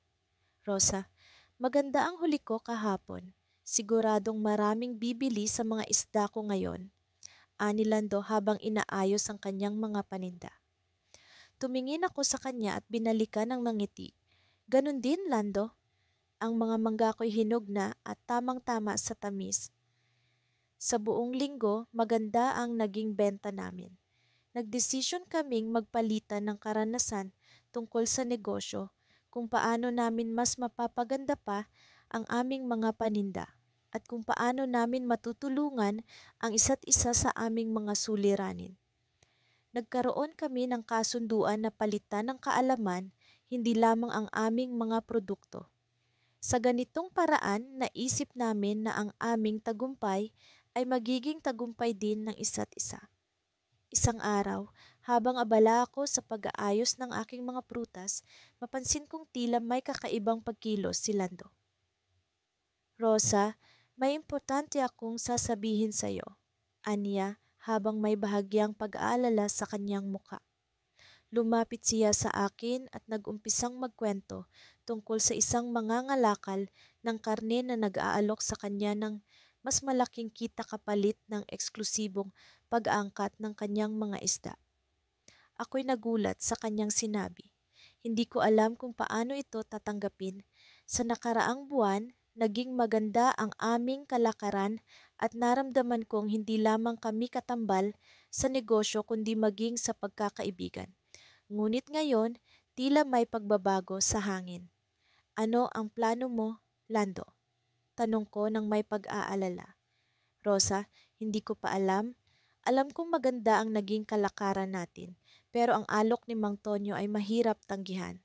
Rosa, maganda ang huli ko kahapon. Siguradong maraming bibili sa mga isda ko ngayon. Ani Lando habang inaayos ang kanyang mga paninda. Tumingin ako sa kanya at binalikan ng nangiti. Ganon din, Lando. Ang mga mangga ko'y hinog na at tamang-tama sa tamis. Sa buong linggo, maganda ang naging benta namin. Nagdesisyon kaming magpalitan ng karanasan tungkol sa negosyo kung paano namin mas mapapaganda pa ang aming mga paninda at kung paano namin matutulungan ang isa't isa sa aming mga suliranin. Nagkaroon kami ng kasunduan na palitan ng kaalaman, hindi lamang ang aming mga produkto. Sa ganitong paraan, naisip namin na ang aming tagumpay ay magiging tagumpay din ng isa't isa. Isang araw, habang abala ako sa pag-aayos ng aking mga prutas, mapansin kong tila may kakaibang pagkilos si Lando. Rosa, may importante akong sasabihin sa iyo, aniya habang may bahagyang pag-aalala sa kanyang muka. Lumapit siya sa akin at nag-umpisang magkwento tungkol sa isang mangangalakal ng karne na nag-aalok sa kanya ng mas malaking kita kapalit ng eksklusibong pag-aangkat ng kanyang mga isda. Ako'y nagulat sa kanyang sinabi. Hindi ko alam kung paano ito tatanggapin. Sa nakaraang buwan, naging maganda ang aming kalakaran at naramdaman kong hindi lamang kami katambal sa negosyo kundi maging sa pagkakaibigan. Ngunit ngayon, tila may pagbabago sa hangin. Ano ang plano mo, Lando? Tanong ko nang may pag-aalala. Rosa, hindi ko pa alam. Alam kong maganda ang naging kalakaran natin, pero ang alok ni Mang Tonyo ay mahirap tanggihan.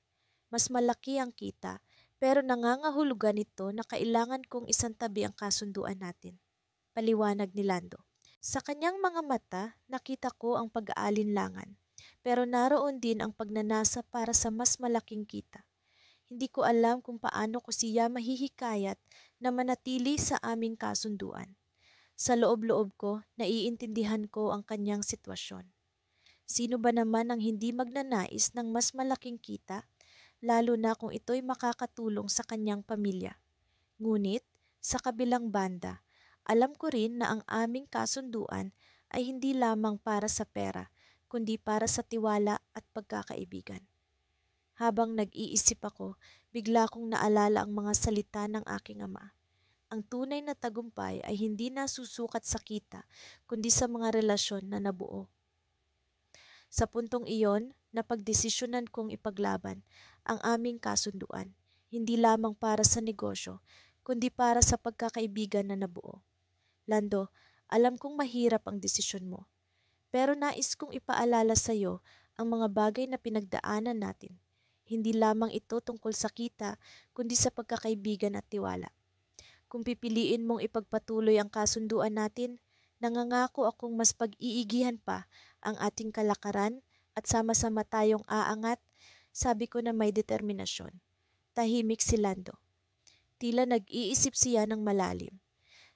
Mas malaki ang kita, pero nangangahulugan ito na kailangan kong isantabi ang kasunduan natin. Paliwanag ni Lando. Sa kanyang mga mata, nakita ko ang pag-aalinlangan, pero naroon din ang pagnanasa para sa mas malaking kita. Hindi ko alam kung paano ko siya mahihikayat na manatili sa aming kasunduan. Sa loob-loob ko, naiintindihan ko ang kanyang sitwasyon. Sino ba naman ang hindi magnanais ng mas malaking kita, lalo na kung ito'y makakatulong sa kanyang pamilya? Ngunit, sa kabilang banda, alam ko rin na ang aming kasunduan ay hindi lamang para sa pera, kundi para sa tiwala at pagkakaibigan. Habang nag-iisip ako, bigla kong naalala ang mga salita ng aking ama. Ang tunay na tagumpay ay hindi nasusukat sa kita, kundi sa mga relasyon na nabuo. Sa puntong iyon, napagdesisyonan kong ipaglaban ang aming kasunduan, hindi lamang para sa negosyo, kundi para sa pagkakaibigan na nabuo. Lando, alam kong mahirap ang desisyon mo, pero nais kong ipaalala sa iyo ang mga bagay na pinagdaanan natin. Hindi lamang ito tungkol sa kita, kundi sa pagkakaibigan at tiwala. Kung pipiliin mong ipagpatuloy ang kasunduan natin, nangangako akong mas pag-iigihan pa ang ating kalakaran at sama-sama tayong aangat, sabi ko na may determinasyon. Tahimik si Lando. Tila nag-iisip siya ng malalim.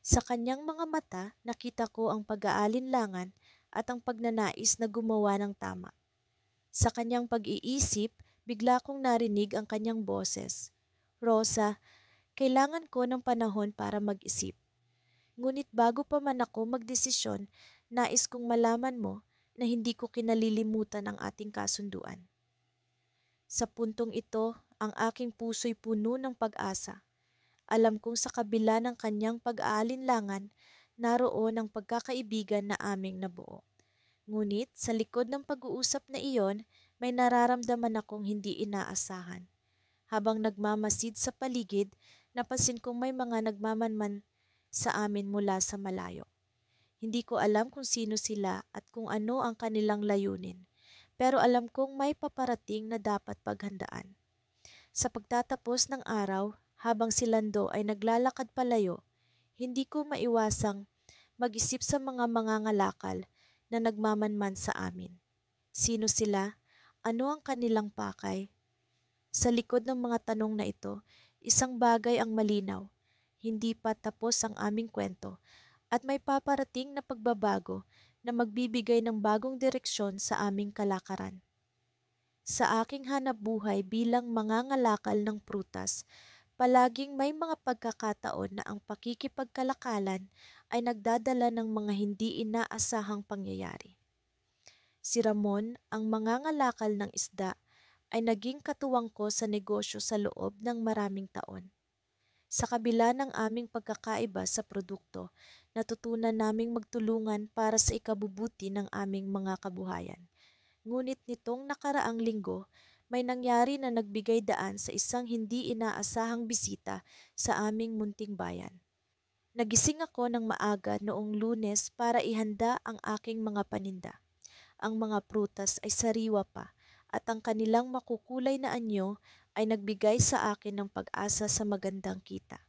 Sa kanyang mga mata, nakita ko ang pag-aalinlangan at ang pagnanais na gumawa ng tama. Sa kanyang pag-iisip, bigla kong narinig ang kanyang boses. Rosa, kailangan ko ng panahon para mag-isip. Ngunit bago pa man ako magdesisyon, nais kong malaman mo na hindi ko kinalilimutan ang ating kasunduan. Sa puntong ito, ang aking puso'y puno ng pag-asa. Alam kong sa kabila ng kanyang pag-aalinlangan, naroon ang pagkakaibigan na aming nabuo. Ngunit sa likod ng pag-uusap na iyon, may nararamdaman akong hindi inaasahan. Habang nagmamasid sa paligid, napansin kong may mga nagmamanman sa amin mula sa malayo. Hindi ko alam kung sino sila at kung ano ang kanilang layunin. pero alam kong may paparating na dapat paghandaan. Sa pagtatapos ng araw, habang si Lando ay naglalakad palayo, hindi ko maiwasang mag-isip sa mga mangangalakal na nagmamanman sa amin. Sino sila? Ano ang kanilang pakay? Sa likod ng mga tanong na ito, isang bagay ang malinaw. Hindi pa tapos ang aming kwento at may paparating na pagbabago na magbibigay ng bagong direksyon sa aming kalakaran. Sa aking hanapbuhay bilang mangangalakal ng prutas, palaging may mga pagkakataon na ang pakikipagkalakalan ay nagdadala ng mga hindi inaasahang pangyayari. Si Ramon, ang mangangalakal ng isda, ay naging katuwang ko sa negosyo sa loob ng maraming taon. Sa kabila ng aming pagkakaiba sa produkto, natutunan naming magtulungan para sa ikabubuti ng aming mga kabuhayan. Ngunit nitong nakaraang linggo, may nangyari na nagbigay daan sa isang hindi inaasahang bisita sa aming munting bayan. Nagising ako ng maaga noong Lunes para ihanda ang aking mga paninda. Ang mga prutas ay sariwa pa at ang kanilang makukulay na anyo ay nagbigay sa akin ng pag-asa sa magandang kita.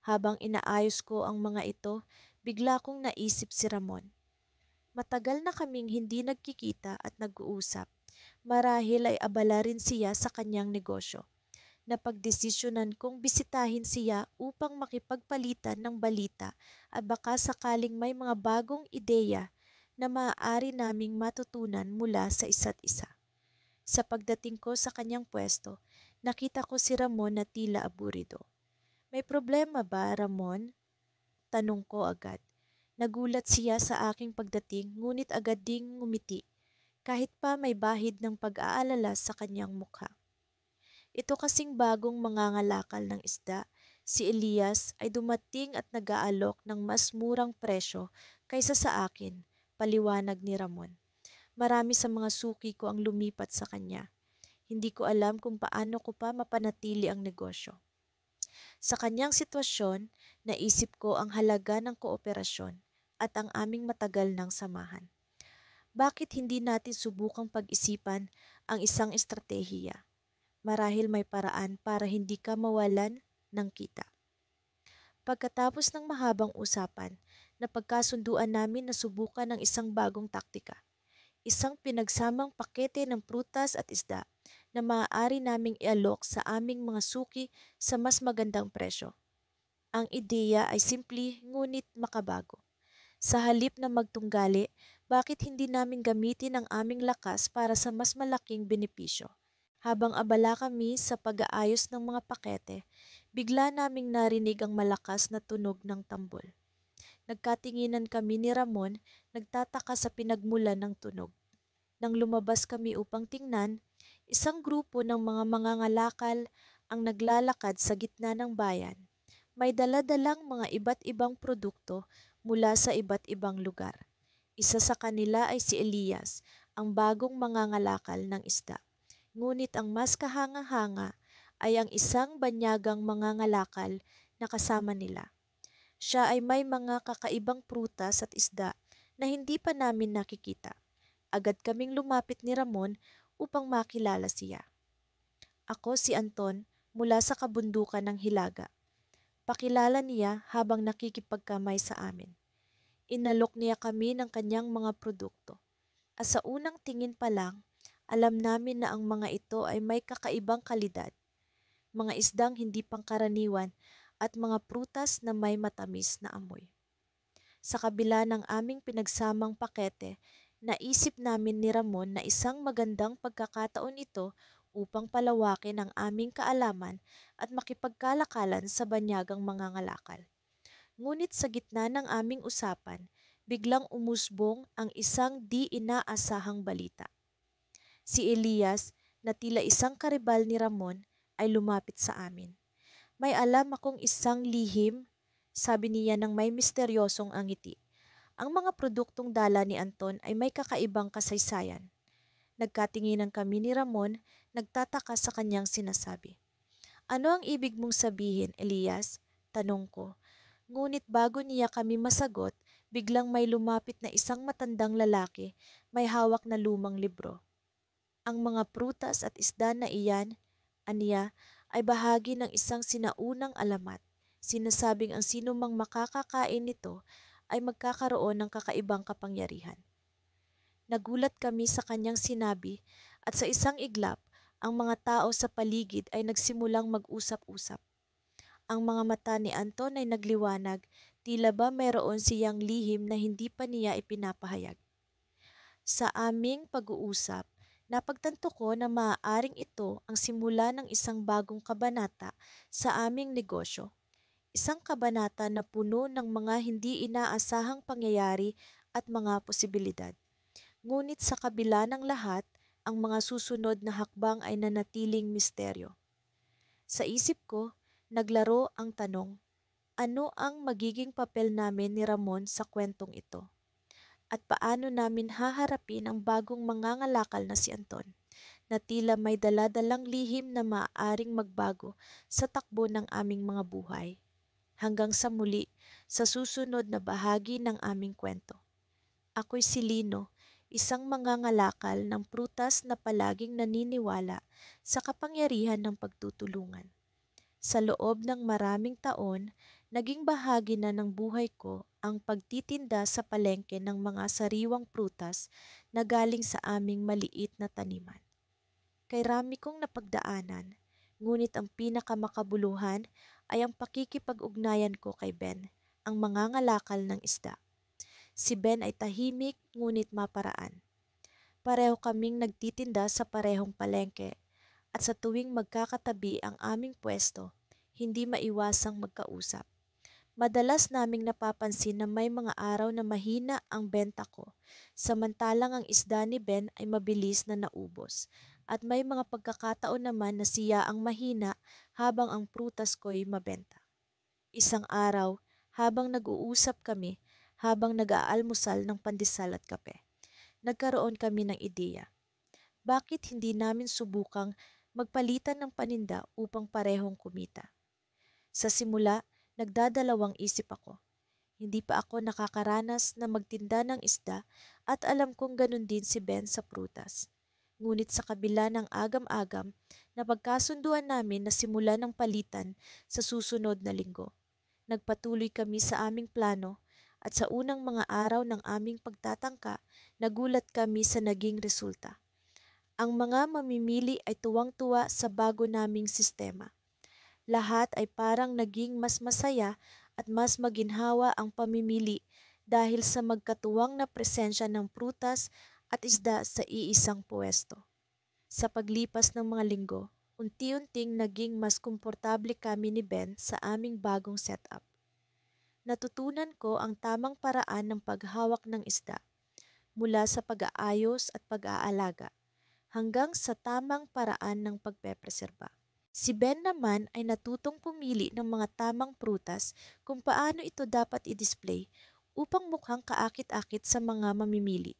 Habang inaayos ko ang mga ito, bigla kong naisip si Ramon. Matagal na kaming hindi nagkikita at nag-uusap. Marahil ay abala rin siya sa kanyang negosyo. Napagdesisyonan kong bisitahin siya upang makipagpalitan ng balita at baka sakaling may mga bagong ideya na maaari naming matutunan mula sa isa't isa. Sa pagdating ko sa kanyang pwesto, nakita ko si Ramon na tila aburido. May problema ba, Ramon? Tanong ko agad. Nagulat siya sa aking pagdating ngunit agad ding ngumiti kahit pa may bahid ng pag-aalala sa kanyang mukha. Ito kasing bagong mangangalakal ng isda, si Elias ay dumating at nag-aalok ng mas murang presyo kaysa sa akin, paliwanag ni Ramon. Marami sa mga suki ko ang lumipat sa kanya. Hindi ko alam kung paano ko pa mapanatili ang negosyo. Sa kanyang sitwasyon, naisip ko ang halaga ng kooperasyon at ang aming matagal ng samahan. Bakit hindi natin subukang pag-isipan ang isang estratehiya? Marahil may paraan para hindi ka mawalan ng kita. Pagkatapos ng mahabang usapan, napagkasunduan namin na subukan ng isang bagong taktika. Isang pinagsamang pakete ng prutas at isda na maaari naming ialok sa aming mga suki sa mas magandang presyo. Ang ideya ay simple ngunit makabago. Sa halip na magtunggali, bakit hindi namin gamitin ang aming lakas para sa mas malaking benepisyo? Habang abala kami sa pag-aayos ng mga pakete, bigla naming narinig ang malakas na tunog ng tambol. Nagkatinginan kami ni Ramon, nagtataka sa pinagmulan ng tunog. Nang lumabas kami upang tingnan, isang grupo ng mga mangangalakal ang naglalakad sa gitna ng bayan. May dala-dalang mga iba't ibang produkto mula sa iba't ibang lugar. Isa sa kanila ay si Elias, ang bagong mangangalakal ng isda. Ngunit ang mas kahanga-hanga ay ang isang banyagang mangangalakal na kasama nila. Siya ay may mga kakaibang prutas at isda na hindi pa namin nakikita. Agad kaming lumapit ni Ramon upang makilala siya. Ako si Anton mula sa kabundukan ng Hilaga. Pakilala niya habang nakikipagkamay sa amin. Inalok niya kami ng kanyang mga produkto. At sa unang tingin pa lang, alam namin na ang mga ito ay may kakaibang kalidad, mga isdang hindi pangkaraniwan at mga prutas na may matamis na amoy. Sa kabila ng aming pinagsamang pakete, naisip namin ni Ramon na isang magandang pagkakataon ito upang palawakin ang aming kaalaman at makipagkalakalan sa banyagang mangangalakal. Ngunit sa gitna ng aming usapan, biglang umusbong ang isang di inaasahang balita. Si Elias, na tila isang karibal ni Ramon, ay lumapit sa amin. May alam akong isang lihim, sabi niya nang may misteryosong angiti. Ang mga produktong dala ni Anton ay may kakaibang kasaysayan. Nagkatinginan kami ni Ramon, nagtataka sa kanyang sinasabi. Ano ang ibig mong sabihin, Elias? Tanong ko. Ngunit bago niya kami masagot, biglang may lumapit na isang matandang lalaki, may hawak na lumang libro. Ang mga prutas at isda na iyan, aniya, ay bahagi ng isang sinaunang alamat. Sinasabing ang sino mang makakakain nito ay magkakaroon ng kakaibang kapangyarihan. Nagulat kami sa kanyang sinabi at sa isang iglap, ang mga tao sa paligid ay nagsimulang mag-usap-usap. Ang mga mata ni Anton ay nagliwanag, tila ba mayroon siyang lihim na hindi pa niya ipinapahayag. Sa aming pag-uusap, napagtanto ko na maaaring ito ang simula ng isang bagong kabanata sa aming negosyo. Isang kabanata na puno ng mga hindi inaasahang pangyayari at mga posibilidad. Ngunit sa kabila ng lahat, ang mga susunod na hakbang ay nanatiling misteryo. Sa isip ko, naglaro ang tanong, ano ang magiging papel namin ni Ramon sa kwentong ito? At paano namin haharapin ang bagong mangangalakal na si Anton, na tila may daladalang lihim na maaaring magbago sa takbo ng aming mga buhay? Hanggang sa muli, sa susunod na bahagi ng aming kwento. Ako'y si Lino, isang mangangalakal ng prutas na palaging naniniwala sa kapangyarihan ng pagtutulungan. Sa loob ng maraming taon, naging bahagi na ng buhay ko ang pagtitinda sa palengke ng mga sariwang prutas na galing sa aming maliit na taniman. Kay rami kong napagdaanan, ngunit ang pinakamakabuluhan ay ang pakikipag-ugnayan ko kay Ben, ang mangangalakal ng isda. Si Ben ay tahimik ngunit maparaan. Pareho kaming nagtitinda sa parehong palengke at sa tuwing magkakatabi ang aming pwesto, hindi maiwasang magkausap. Madalas naming napapansin na may mga araw na mahina ang benta ko, samantalang ang isda ni Ben ay mabilis na naubos. At may mga pagkakataon naman na siya ang mahina habang ang prutas ko'y mabenta. Isang araw, habang nag-uusap kami, habang nag-aalmusal ng pandesal at kape, nagkaroon kami ng ideya. Bakit hindi namin subukang magpalitan ng paninda upang parehong kumita? Sa simula, nagdadalawang isip ako. Hindi pa ako nakakaranas na magtinda ng isda at alam kong ganun din si Ben sa prutas. Ngunit sa kabila ng agam-agam, napagkasunduan namin na simulan ng palitan sa susunod na linggo. Nagpatuloy kami sa aming plano at sa unang mga araw ng aming pagtatangka, nagulat kami sa naging resulta. Ang mga mamimili ay tuwang-tuwa sa bago naming sistema. Lahat ay parang naging mas masaya at mas maginhawa ang pamimili dahil sa magkatuwang na presensya ng prutas at isda sa iisang puwesto. Sa paglipas ng mga linggo, unti-unting naging mas komportable kami ni Ben sa aming bagong setup. Natutunan ko ang tamang paraan ng paghawak ng isda, mula sa pag-aayos at pag-aalaga, hanggang sa tamang paraan ng pagpepreserba. Si Ben naman ay natutong pumili ng mga tamang prutas kung paano ito dapat i-display upang mukhang kaakit-akit sa mga mamimili.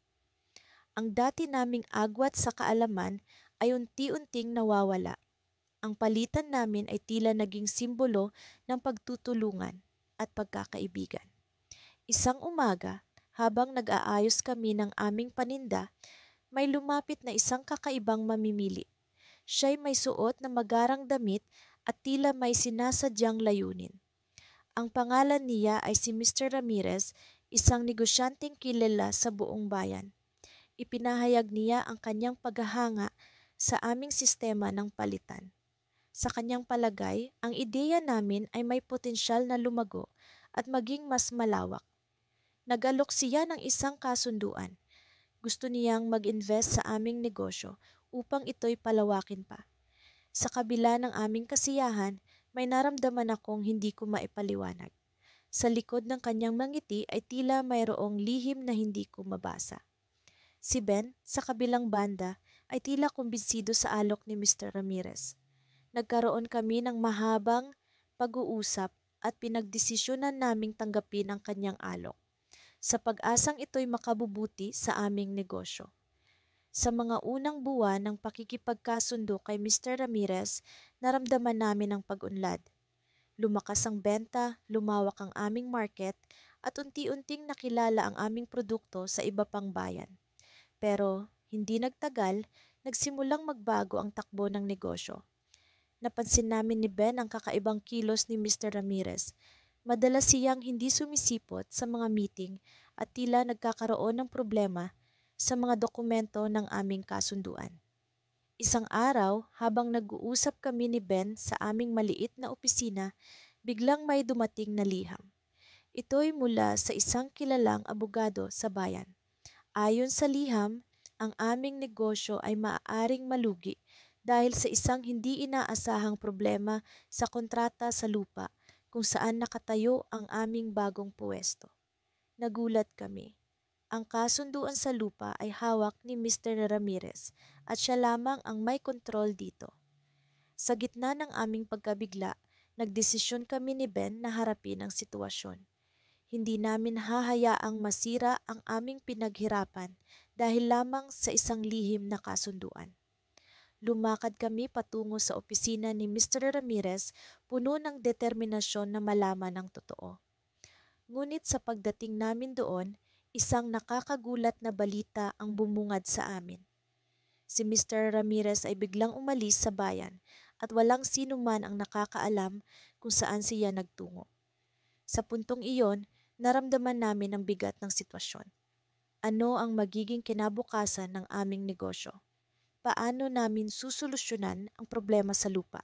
Ang dati naming agwat sa kaalaman ay unti-unting nawawala. Ang palitan namin ay tila naging simbolo ng pagtutulungan at pagkakaibigan. Isang umaga, habang nag-aayos kami ng aming paninda, may lumapit na isang kakaibang mamimili. Siya'y may suot na magarang damit at tila may sinasadyang layunin. Ang pangalan niya ay si Mr. Ramirez, isang negosyanteng kilala sa buong bayan. Ipinahayag niya ang kanyang paghahanga sa aming sistema ng palitan. Sa kanyang palagay, ang ideya namin ay may potensyal na lumago at maging mas malawak. Nag-alok siya ng isang kasunduan. Gusto niyang mag-invest sa aming negosyo upang ito'y palawakin pa. Sa kabila ng aming kasiyahan, may naramdaman akong hindi ko maipaliwanag. Sa likod ng kanyang mangiti ay tila mayroong lihim na hindi ko mabasa. Si Ben, sa kabilang banda, ay tila kumbinsido sa alok ni Mr. Ramirez. Nagkaroon kami ng mahabang pag-uusap at pinagdesisyonan naming tanggapin ang kanyang alok, sa pag-asang ito'y makabubuti sa aming negosyo. Sa mga unang buwan ng pakikipagkasundo kay Mr. Ramirez, naramdaman namin ang pag-unlad. Lumakas ang benta, lumawak ang aming market, at unti-unting nakilala ang aming produkto sa iba pang bayan. Pero hindi nagtagal, nagsimulang magbago ang takbo ng negosyo. Napansin namin ni Ben ang kakaibang kilos ni Mr. Ramirez. Madalas siyang hindi sumisipot sa mga meeting at tila nagkakaroon ng problema sa mga dokumento ng aming kasunduan. Isang araw, habang nag-uusap kami ni Ben sa aming maliit na opisina, biglang may dumating na liham. Ito'y mula sa isang kilalang abogado sa bayan. Ayon sa liham, ang aming negosyo ay maaaring malugi dahil sa isang hindi inaasahang problema sa kontrata sa lupa kung saan nakatayo ang aming bagong puwesto. Nagulat kami. Ang kasunduan sa lupa ay hawak ni Mr. Ramirez at siya lamang ang may kontrol dito. Sa gitna ng aming pagkabigla, nagdesisyon kami ni Ben na harapin ang sitwasyon. Hindi namin hahayaang masira ang aming pinaghirapan dahil lamang sa isang lihim na kasunduan. Lumakad kami patungo sa opisina ni Mr. Ramirez, puno ng determinasyon na malaman ang totoo. Ngunit sa pagdating namin doon, isang nakakagulat na balita ang bumungad sa amin. Si Mr. Ramirez ay biglang umalis sa bayan at walang sino man ang nakakaalam kung saan siya nagtungo. Sa puntong iyon, naramdaman namin ang bigat ng sitwasyon. Ano ang magiging kinabukasan ng aming negosyo? Paano namin susolusyonan ang problema sa lupa?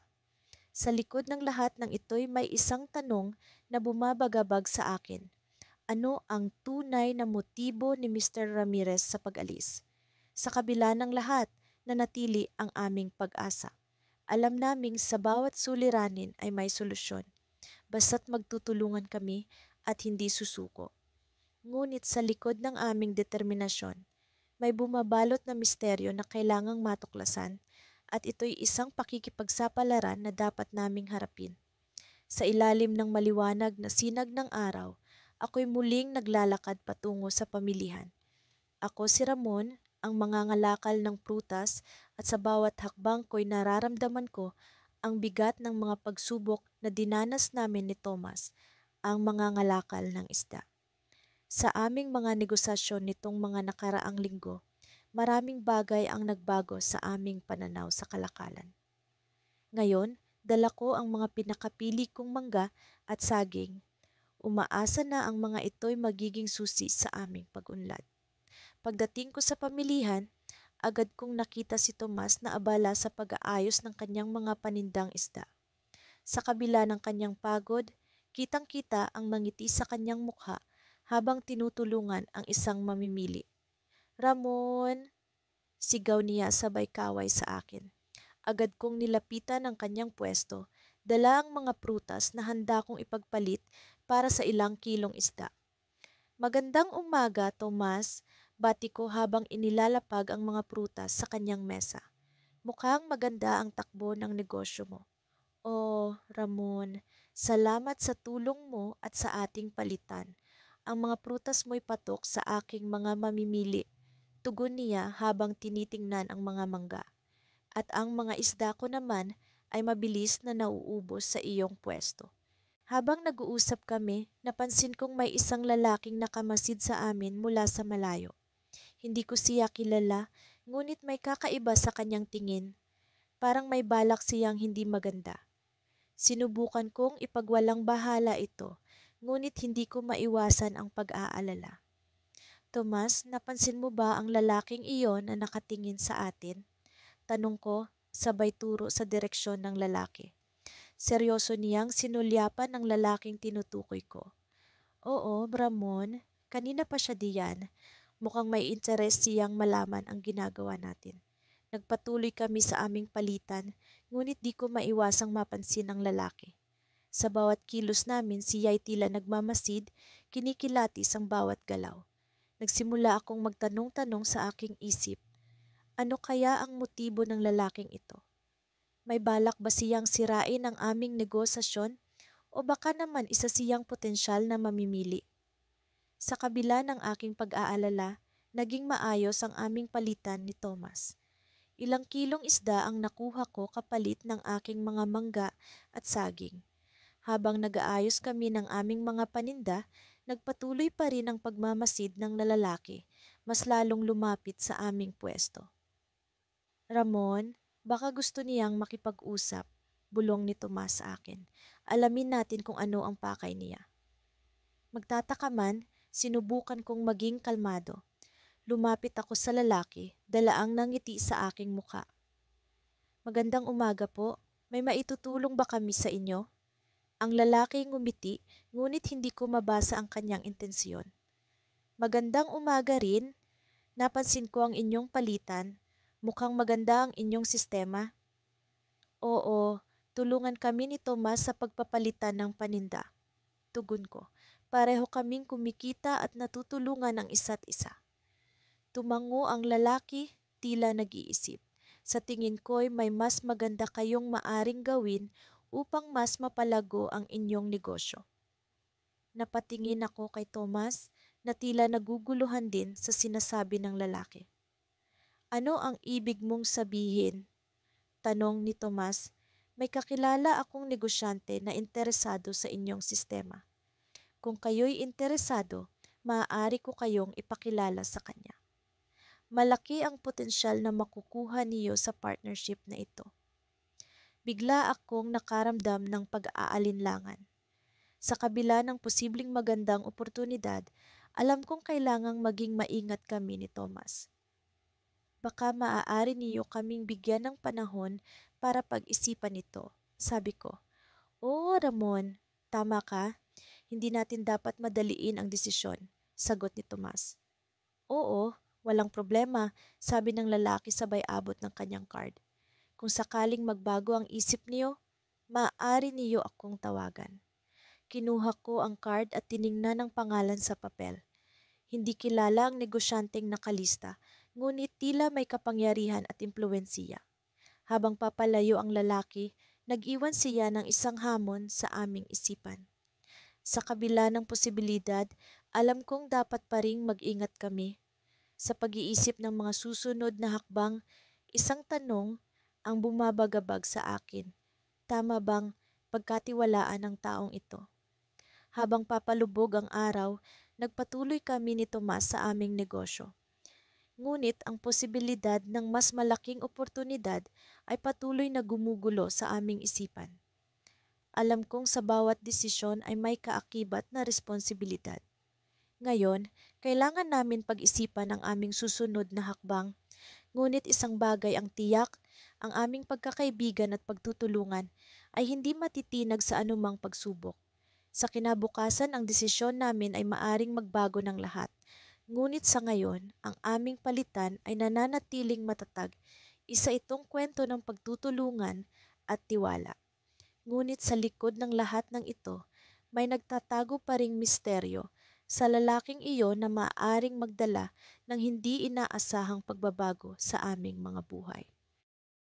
Sa likod ng lahat ng ito'y may isang tanong na bumabagabag sa akin. Ano ang tunay na motibo ni Mr. Ramirez sa pag-alis? Sa kabila ng lahat, nanatili ang aming pag-asa. Alam naming sa bawat suliranin ay may solusyon, basta't magtutulungan kami at hindi susuko. Ngunit sa likod ng aming determinasyon, may bumabalot na misteryo na kailangang matuklasan at ito'y isang pakikipagsapalaran na dapat naming harapin. Sa ilalim ng maliwanag na sinag ng araw, ako'y muling naglalakad patungo sa pamilihan. Ako si Ramon, ang mangangalakal ng prutas, at sa bawat hakbang ko'y nararamdaman ko ang bigat ng mga pagsubok na dinanas namin ni Thomas, ang mangangalakal ng isda. Sa aming mga negosasyon nitong mga nakaraang linggo, maraming bagay ang nagbago sa aming pananaw sa kalakalan. Ngayon, dala ko ang mga pinakapili kong mangga at saging. Umaasa na ang mga ito'y magiging susi sa aming pag-unlad. Pagdating ko sa pamilihan, agad kong nakita si Tomas na abala sa pag-aayos ng kanyang mga panindang isda. Sa kabila ng kanyang pagod, kitang-kita ang mangiti sa kanyang mukha habang tinutulungan ang isang mamimili. "Ramon!" sigaw niya sabay kaway sa akin. Agad kong nilapitan ang kanyang pwesto, dala ang mga prutas na handa kong ipagpalit para sa ilang kilong isda. "Magandang umaga, Tomas," bati ko habang inilalapag ang mga prutas sa kanyang mesa. "Mukhang maganda ang takbo ng negosyo mo." "Oh, Ramon, salamat sa tulong mo at sa ating palitan. Ang mga prutas mo'y patok sa aking mga mamimili," tugon niya habang tinitingnan ang mga mangga. "At ang mga isda ko naman ay mabilis na nauubos sa iyong pwesto." Habang nag-uusap kami, napansin kong may isang lalaking nakamasid sa amin mula sa malayo. Hindi ko siya kilala, ngunit may kakaiba sa kanyang tingin. Parang may balak siyang hindi maganda. Sinubukan kong ipagwalang bahala ito, ngunit hindi ko maiwasan ang pag-aalala. "Tomas, napansin mo ba ang lalaking iyon na nakatingin sa atin?" Tanong ko, sabay turo sa direksyon ng lalaki. Seryoso niyang sinulyapan ng lalaking tinutukoy ko. "Oo, Ramon, kanina pa siya diyan. Mukhang may interes siyang malaman ang ginagawa natin." Nagpatuloy kami sa aming palitan, ngunit di ko maiwasang mapansin ang lalaki. Sa bawat kilos namin, siya'y tila nagmamasid, kinikilatis ang bawat galaw. Nagsimula akong magtanong-tanong sa aking isip, ano kaya ang motibo ng lalaking ito? May balak ba siyang sirain ang aming negosasyon o baka naman isa siyang potensyal na mamimili? Sa kabila ng aking pag-aalala, naging maayos ang aming palitan ni Thomas. Ilang kilong isda ang nakuha ko kapalit ng aking mga mangga at saging. Habang nag-aayos kami ng aming mga paninda, nagpatuloy pa rin ang pagmamasid ng lalaki, mas lalong lumapit sa aming pwesto. Ramon, baka gusto niyang makipag-usap, bulong ni Tomas sa akin. Alamin natin kung ano ang pakay niya. Magtataka man, sinubukan kong maging kalmado. Lumapit ako sa lalaki, dalaang nangiti sa aking muka. Magandang umaga po. May maitutulong ba kami sa inyo? Ang lalaki ngumiti, ngunit hindi ko mabasa ang kanyang intensyon. Magandang umaga rin. Napansin ko ang inyong palitan. Mukhang maganda ang inyong sistema. Oo, tulungan kami ni Tomas sa pagpapalitan ng paninda. Tugon ko. Pareho kaming kumikita at natutulungan ang isa't isa. Tumango ang lalaki, tila nag-iisip. Sa tingin ko'y may mas maganda kayong maaring gawin upang mas mapalago ang inyong negosyo. Napatingin ako kay Thomas na tila naguguluhan din sa sinasabi ng lalaki. Ano ang ibig mong sabihin? Tanong ni Tomas. May kakilala akong negosyante na interesado sa inyong sistema. Kung kayo'y interesado, maaari ko kayong ipakilala sa kanya. Malaki ang potensyal na makukuha niyo sa partnership na ito. Bigla akong nakaramdam ng pag-aalinlangan. Sa kabila ng posibleng magandang oportunidad, alam kong kailangang maging maingat kami ni Thomas. Baka maaari niyo kaming bigyan ng panahon para pag-isipan ito, sabi ko. Oo, Ramon, tama ka. Hindi natin dapat madaliin ang desisyon, sagot ni Tomas. Oo, walang problema, sabi ng lalaki sabay abot ng kanyang card. Kung sakaling magbago ang isip niyo, maaari niyo akong tawagan. Kinuha ko ang card at tiningnan ang pangalan sa papel. Hindi kilala ang negosyanteng nakalista, ngunit tila may kapangyarihan at impluwensiya. Habang papalayo ang lalaki, nag-iwan siya ng isang hamon sa aming isipan. Sa kabila ng posibilidad, alam kong dapat pa ring mag-ingat kami. Sa pag-iisip ng mga susunod na hakbang, isang tanong ang bumabagabag sa akin. Tama bang pagkatiwalaan ng taong ito? Habang papalubog ang araw, nagpatuloy kami ni Tomas sa aming negosyo. Ngunit ang posibilidad ng mas malaking oportunidad ay patuloy na gumugulo sa aming isipan. Alam kong sa bawat desisyon ay may kaakibat na responsibilidad. Ngayon, kailangan namin pag-isipan ang aming susunod na hakbang. Ngunit isang bagay ang tiyak, ang aming pagkakaibigan at pagtutulungan ay hindi matitinag sa anumang pagsubok. Sa kinabukasan ang desisyon namin ay maaring magbago ng lahat. Ngunit sa ngayon, ang aming palitan ay nananatiling matatag. Isa itong kwento ng pagtutulungan at tiwala. Ngunit sa likod ng lahat ng ito, may nagtatago pa ring misteryo sa lalaking iyon na maaring magdala ng hindi inaasahang pagbabago sa aming mga buhay.